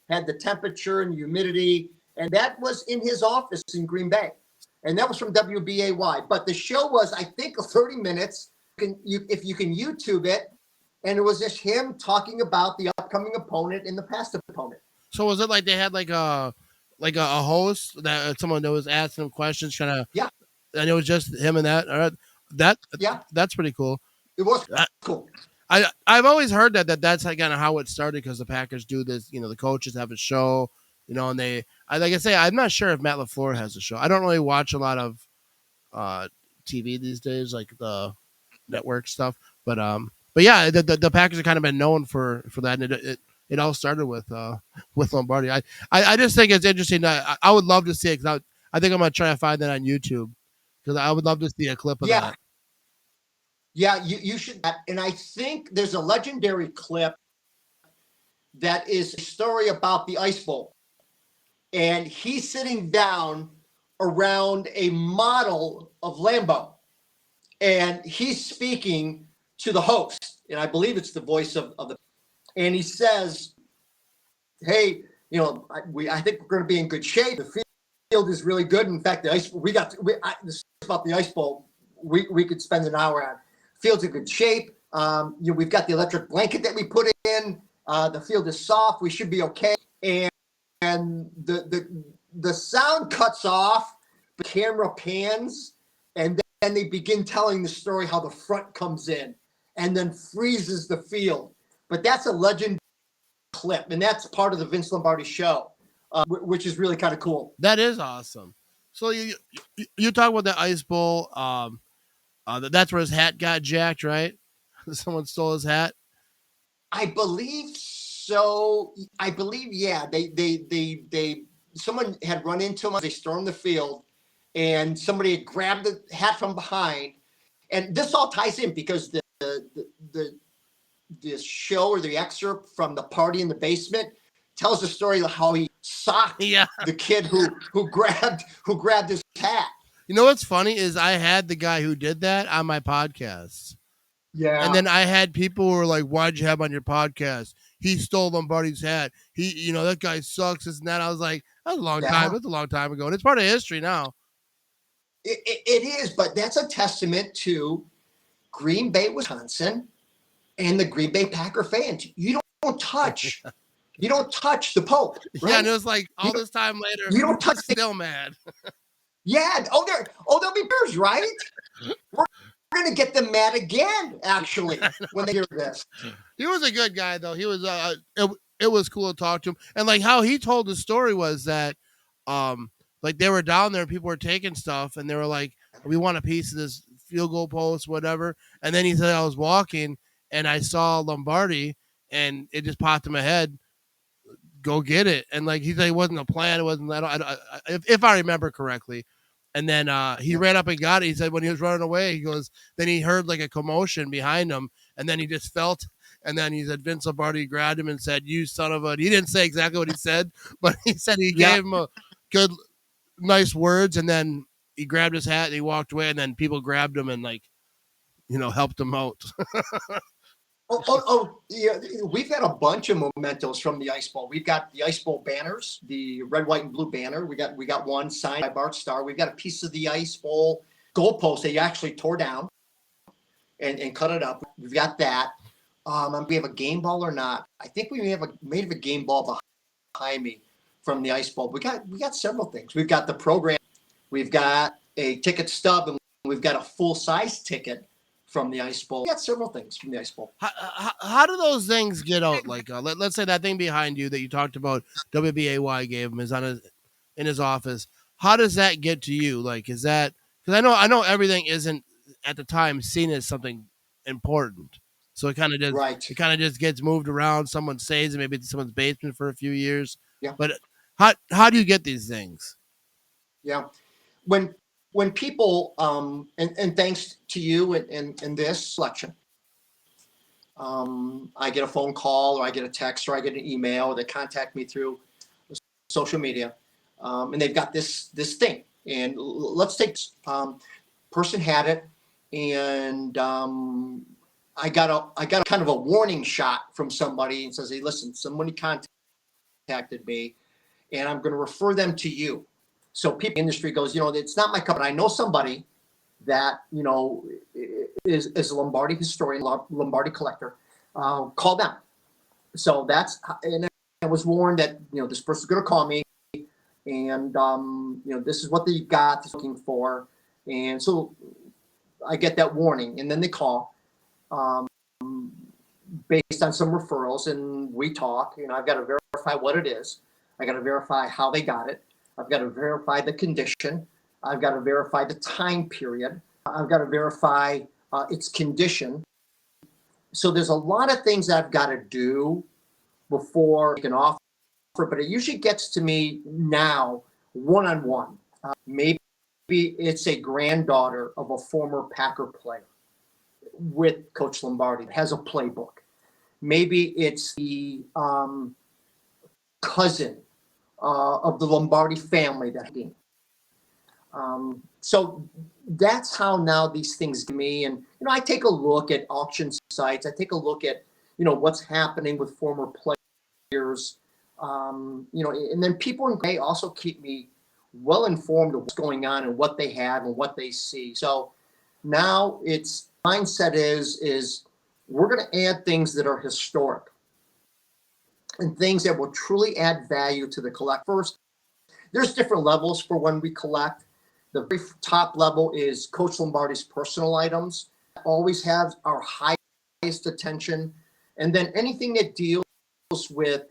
had the temperature and humidity, and that was in his office in Green Bay. And that was from WBAY. But the show was, I think, 30 minutes. If you can YouTube it, and it was just him talking about the upcoming opponent and the past opponent. So was it like they had like a host that someone that was asking him questions, trying to Yeah. And it was just him and that. All right. That's pretty cool. It was cool. I've always heard that's kind of how it started, because the Packers do this. The coaches have a show, and like I say, I'm not sure if Matt LaFleur has a show. I don't really watch a lot of TV these days, like the network stuff. But yeah, the Packers have kind of been known for that. And it all started with Lombardi. I just think it's interesting. I would love to see it, because I think I'm gonna try to find that on YouTube, because I would love to see a clip of that. Yeah, you should. And I think there's a legendary clip that is a story about the Ice Bowl. And he's sitting down around a model of Lambo. And he's speaking to the host. And I believe it's the voice of the. And he says, hey, I think we're going to be in good shape. The field is really good. In fact, the Ice Bowl, this is about the Ice Bowl, we could spend an hour on. Field's in good shape. We've got the electric blanket that we put in. The field is soft. We should be okay. And the sound cuts off. The camera pans, and then they begin telling the story how the front comes in, and then freezes the field. But that's a legend clip, and that's part of the Vince Lombardi show, which is really kind of cool. That is awesome. So you talk about the Ice Bowl. That's where his hat got jacked, right? Someone stole his hat. I believe so. Yeah. They someone had run into him as they stormed the field, and somebody had grabbed the hat from behind. And this all ties in because the show, or the excerpt from the party in the basement, tells the story of how he socked the kid who grabbed his hat. You know what's funny is I had the guy who did that on my podcast. Yeah. And then I had people who were like, why'd you have him on your podcast? He stole Lombardi's hat. That guy sucks, this and that. I was like, that's a long time. That's a long time ago. And it's part of history now. It is, but that's a testament to Green Bay, Wisconsin, and the Green Bay Packer fans. You don't touch the Pope. Right? Yeah, and it was like all this time later, you don't touch still mad. Yeah. They'll be bears, right? We're going to get them mad again, actually, when they hear this. He was a good guy, though. He was. It was cool to talk to him, and like how he told the story was that, like they were down there, and people were taking stuff, and they were like, "We want a piece of this field goal post, whatever." And then he said, "I was walking, and I saw Lombardi, and it just popped in my head. Go get it." And like he said, it wasn't a plan. It wasn't. If I remember correctly. And then he ran up and got it. He said when he was running away, he goes, then he heard like a commotion behind him. And then he just felt, and then he said, Vince Lombardi grabbed him and said, you son of a, he didn't say exactly what he said, but he said he gave him a good, nice words. And then he grabbed his hat and he walked away. And then people grabbed him and helped him out. Yeah. We've got a bunch of mementos from the Ice Bowl. We've got the Ice Bowl banners, the red, white, and blue banner. We got one signed by Bart Starr. We've got a piece of the Ice Bowl goalpost that he actually tore down and cut it up. We've got that. We have a game ball or not? I think we may have a game ball behind me from the Ice Bowl. We got several things. We've got the program. We've got a ticket stub, and we've got a full size ticket from the Ice Bowl. We got several things from the Ice Bowl. How do those things get out? Like, let's say that thing behind you that you talked about, WBAY gave him is in his office. how does that get to you? Like, is that because I know everything isn't at the time seen as something important, so Right. it kind of just gets moved around. Someone saves it, maybe it's someone's basement for a few years. Yeah. But how do you get these things? Yeah. When when people and thanks to you and this selection, I get a phone call or I get a text or I get an email or they contact me through social media, and they've got this thing. And let's take person had it, and I got a kind of a warning shot from somebody and says, "Hey, listen, somebody contacted me, and I'm going to refer them to you." So people in the industry goes, it's not my company. I know somebody that is a Lombardi historian, Lombardi collector. Call them. So and I was warned that this person's going to call me, and this is what they got. They're looking for, and so I get that warning, and then they call um, based on some referrals, and we talk. I've got to verify what it is. I got to verify how they got it. I've got to verify the condition. I've got to verify the time period. I've got to verify its condition. So there's a lot of things I've got to do before I can offer, but it usually gets to me now one-on-one. Maybe it's a granddaughter of a former Packer player with Coach Lombardi, has a playbook. Maybe it's the cousin of the Lombardi family that game. So that's how now these things get me. And, I take a look at auction sites. I take a look at, what's happening with former players. And then people in Gray also keep me well informed of what's going on and what they have and what they see. So now it's mindset is we're going to add things that are historic and things that will truly add value to the collect. First, there's different levels for when we collect. The very top level is Coach Lombardi's personal items. Always have our highest attention. And then anything that deals with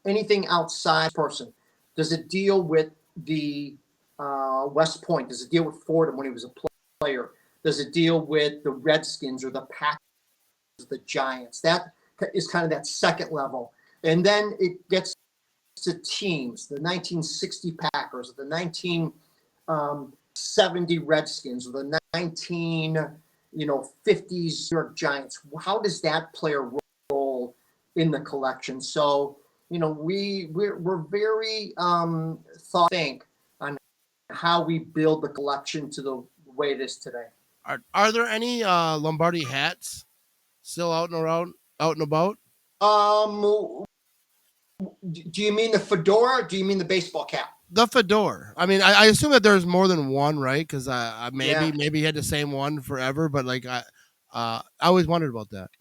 anything outside person. Does it deal with the West Point? Does it deal with Fordham when he was a player? Does it deal with the Redskins or the Packers, the Giants? That is kind of that second level. And then it gets to teams, the 1960 Packers, the 1970 Redskins, or the 1950s New York Giants. How does that player role in the collection? So, we're very think on how we build the collection to the way it is today. Are there any Lombardi hats still out and about? Do you mean the fedora? Or do you mean the baseball cap? The fedora. I mean, I assume that there's more than one, right? Because maybe he had the same one forever, but like I always wondered about that.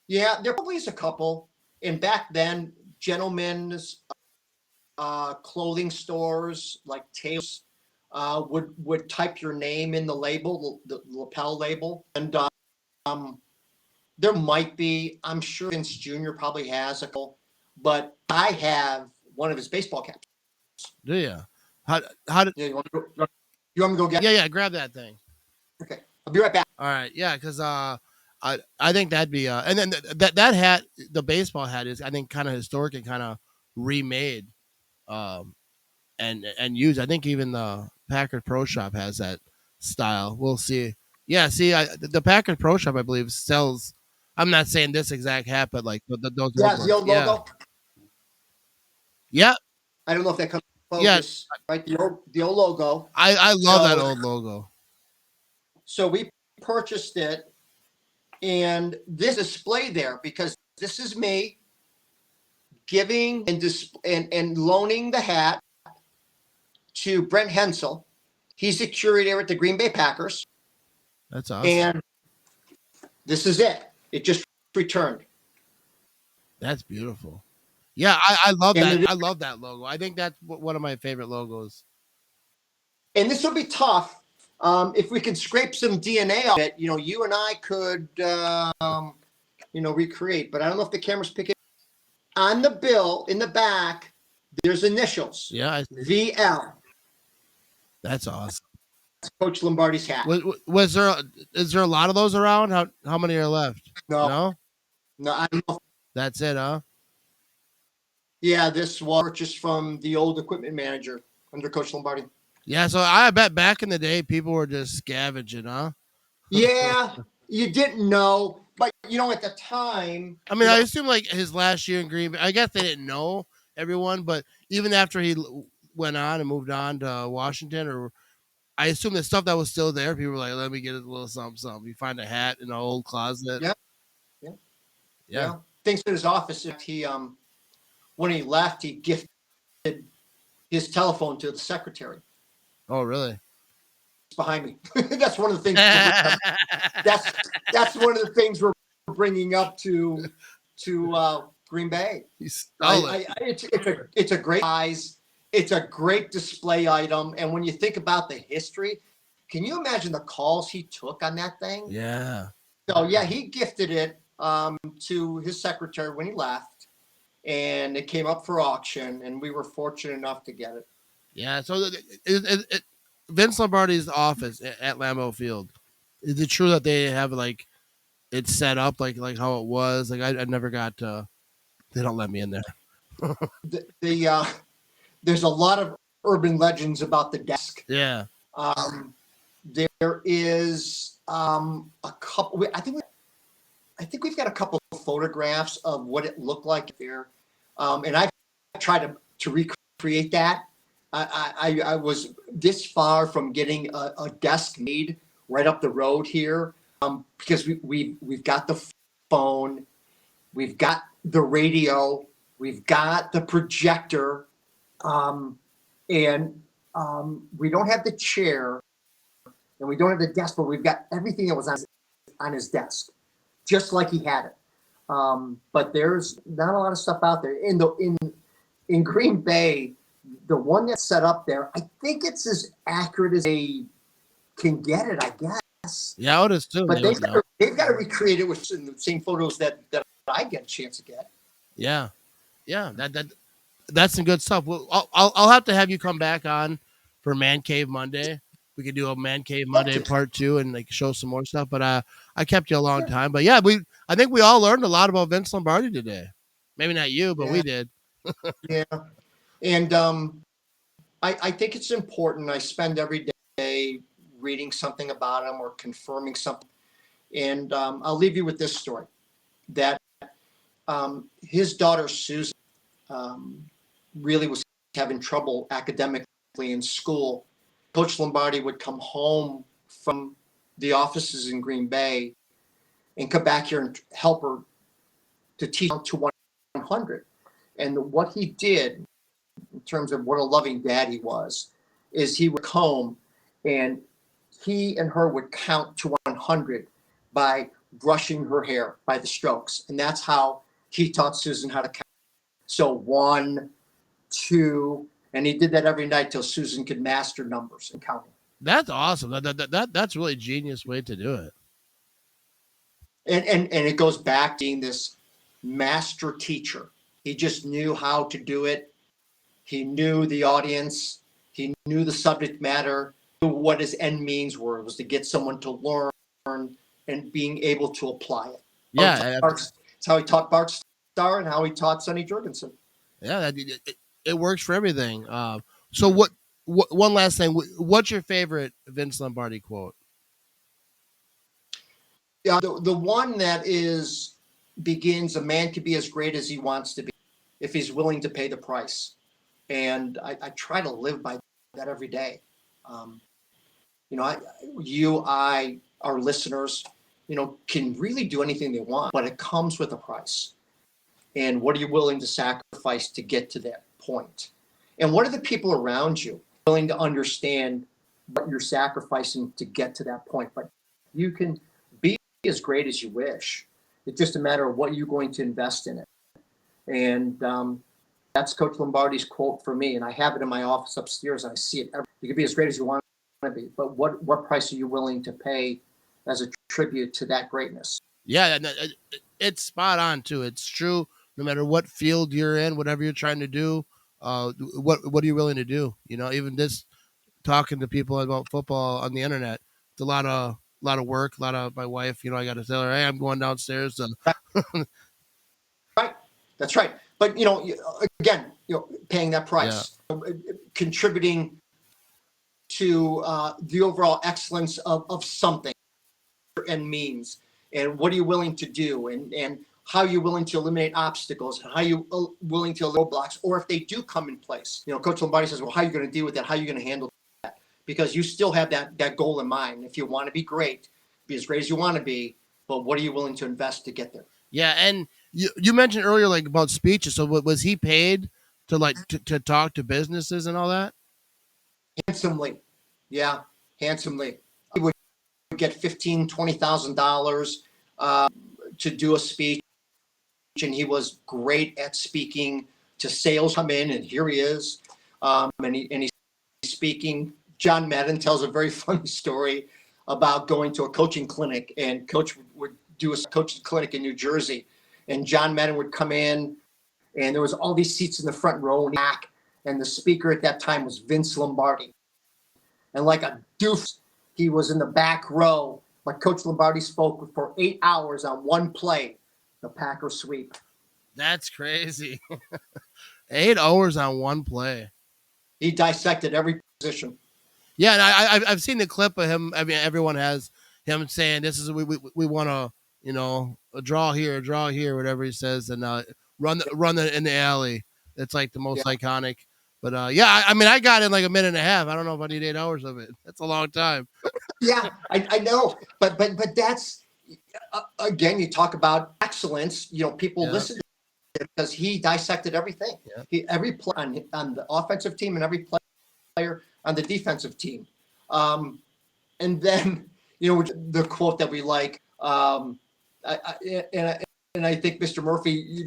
Yeah, there probably is a couple. And back then, gentlemen's clothing stores like Taylor's would type your name in the label, the lapel label, and there might be. I'm sure Vince Jr. probably has a couple, but I have one of his baseball caps. Do you? How did? Yeah, you want me to go get? Yeah, grab that thing. Okay, I'll be right back. All right, yeah, because I think that'd be and then that hat, the baseball hat, is I think kind of historic and kind of remade, and used. I think even the Packard Pro Shop has that style. We'll see. Yeah, see, the Packard Pro Shop, I believe, sells. I'm not saying this exact hat, but like those. Yeah, the old logo. Yeah. I don't know if that comes focus, Yeah. right? The old logo. I love that old logo. So we purchased it, and this display there because this is me giving and loaning the hat to Brent Hensel. He's the curator at the Green Bay Packers. That's awesome. And this is it. It just returned. That's beautiful. Yeah, I love that. I love that logo. I think that's one of my favorite logos. And this will be tough. If we can scrape some DNA off it, you and I could, recreate. But I don't know if the camera's picking. On the bill in the back, there's initials. Yeah. VL. That's awesome. Coach Lombardi's hat. Was there? Is there a lot of those around? How many are left? No, No, no, I don't know. that's it, huh? Yeah, this was purchased from the old equipment manager under Coach Lombardi. Yeah. So I bet back in the day, people were just scavenging, huh? Yeah, you didn't know, but at the time, I mean, I assume like his last year in Green Bay, I guess they didn't know everyone, but even after he went on and moved on to Washington, or I assume the stuff that was still there, people were like, "Let me get a little something, something." You find a hat in an old closet. yeah, yeah, Yeah. things in his office. He when he left, he gifted his telephone to the secretary. Oh, really? It's behind me. That's one of the things. That's one of the things we're bringing up to Green Bay. He stole it. It's a great size. It's a great display item, and when you think about the history, can you imagine the calls he took on that thing? Yeah. So yeah, he gifted it to his secretary when he left, and it came up for auction, and we were fortunate enough to get it. Yeah. So Vince Lombardi's office at Lambeau Field, is it true that they have like it's set up like how it was? Like I never got to. They don't let me in there. There's a lot of urban legends about the desk. Yeah. There is a couple. I think we've got a couple of photographs of what it looked like there, and I've tried to recreate that. I was this far from getting a desk made right up the road here, because we've got the phone, we've got the radio, we've got the projector, and we don't have the chair, and we don't have the desk, but we've got everything that was on his desk, just like he had it. But there's not a lot of stuff out there in Green Bay. The one that's set up there, I think it's as accurate as they can get it, I guess. Yeah, it is too. But they've got to recreate it with the same photos that I get a chance to get. Yeah, yeah. That's some good stuff. Well, I'll have to have you come back on for Man Cave Monday. We could do a Man Cave Monday part 2 and like show some more stuff. But I kept you a long time. But yeah, I think we all learned a lot about Vince Lombardi today. Maybe not you, but we did. Yeah, and I think it's important. I spend every day reading something about him or confirming something. And I'll leave you with this story, that his daughter, Susan, really was having trouble academically in school. Coach Lombardi would come home from the offices in Green Bay and come back here and help her to teach to 100. And what he did, in terms of what a loving dad he was, is he would come home and he and her would count to 100 by brushing her hair, by the strokes. And that's how he taught Susan how to count. So 1, 2, and he did that every night till Susan could master numbers and counting. That's awesome. That's really genius way to do it. And it goes back to being this master teacher. He just knew how to do it. He knew the audience. He knew the subject matter, knew what his end means were. It was to get someone to learn and being able to apply it. Yeah. That's how he taught Bart Starr and how he taught Sonny Jurgensen. Yeah, it works for everything. So what? One last thing. What's your favorite Vince Lombardi quote? Yeah, the one that begins, a man can be as great as he wants to be if he's willing to pay the price. And I try to live by that every day. Our listeners, can really do anything they want, but it comes with a price. And what are you willing to sacrifice to get to that point? And what are the people around you willing to understand what you're sacrificing to get to that point? But you can be as great as you wish. It's just a matter of what you're going to invest in it. And that's Coach Lombardi's quote for me. And I have it in my office upstairs. And I see it. You can be as great as you want to be, but what price are you willing to pay as a tribute to that greatness? Yeah, it's spot on too. It's true. No matter what field you're in, whatever you're trying to do, what are you willing to do? Even this talking to people about football on the internet. It's a lot of work, a lot of my wife. I got to tell her, hey, I'm going downstairs. Right. That's right. But again, paying that price, contributing to the overall excellence of something and means, and what are you willing to do, and how you're willing to eliminate obstacles, and how you willing to eliminate roadblocks, or if they do come in place. Coach Lombardi says, well, how are you going to deal with that? How are you going to handle that? Because you still have that goal in mind. If you want to be great, be as great as you want to be, but what are you willing to invest to get there? Yeah, and you mentioned earlier about speeches. So was he paid to talk to businesses and all that? Handsomely, yeah, handsomely. He would get $15,000, $20,000 to do a speech, and he was great at speaking to sales. Come in, and here he is, and he's speaking. John Madden tells a very funny story about going to a coaching clinic, and Coach would do a coaching clinic in New Jersey, and John Madden would come in, and there was all these seats in the front row and back, and the speaker at that time was Vince Lombardi. And like a doof, he was in the back row, but Coach Lombardi spoke for 8 hours on one play, the Packer sweep. That's crazy. 8 hours on one play. He dissected every position. Yeah, and I've seen the clip of him. I mean, everyone has him saying, "This is we want to, a draw here, whatever he says, and run in the alley." It's like the most iconic. But I mean, I got in like a minute and a half. I don't know if I need 8 hours of it. That's a long time. Yeah, I know, but that's again, you talk about excellence. People listen to him because he dissected everything. Yeah. Every play on the offensive team and every player on the defensive team. And then, the quote that we like, and I think Mr. Murphy,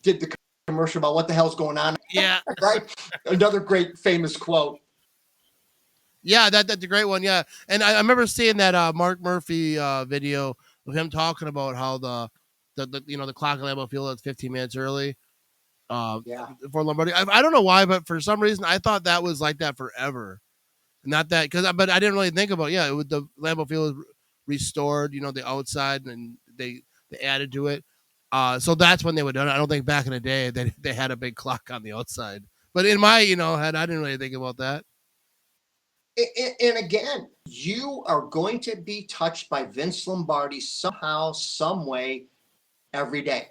did the commercial about what the hell's going on. Yeah. Right. Another great famous quote. Yeah, that's a great one. Yeah. And I remember seeing that Mark Murphy video of him talking about how the clock at Lambeau Field is 15 minutes early. For Lombardi. I don't know why, but for some reason I thought that was like that forever. Not that but I didn't really think about the Lambeau Field was restored, the outside, and they added to it. So that's when they would do it. I don't think back in the day they had a big clock on the outside. But in my head, I didn't really think about that. And again, you are going to be touched by Vince Lombardi somehow, some way, every day.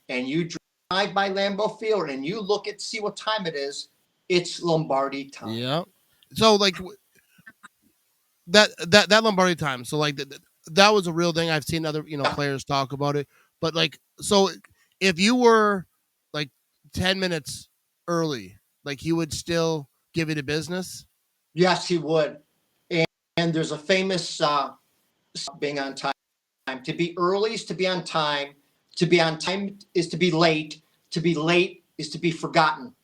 And you drive by Lambeau Field and you see what time it is. It's Lombardi time. Yeah. So like that Lombardi time. So like that was a real thing. I've seen other players talk about it. But like, so if you were like 10 minutes early, like he would still give you the business. Yes, he would. And there's a famous being on time. To be early is to be on time. To be on time is to be late. To be late is to be forgotten.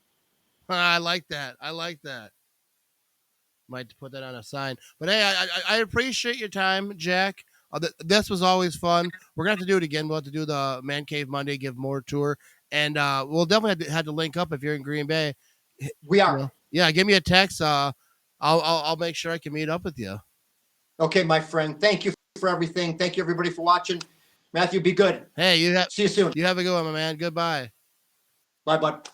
I like that. Might put that on a sign. But hey, I appreciate your time, Jack. This was always fun. We're going to have to do it again. We'll have to do the Man Cave Monday, Give More tour. And we'll definitely have to link up if you're in Green Bay. We are. Yeah, give me a text. I'll make sure I can meet up with you. Okay, my friend. Thank you for everything. Thank you, everybody, for watching. Matthew, be good. Hey, see you soon. You have a good one, my man. Goodbye. Bye, bud.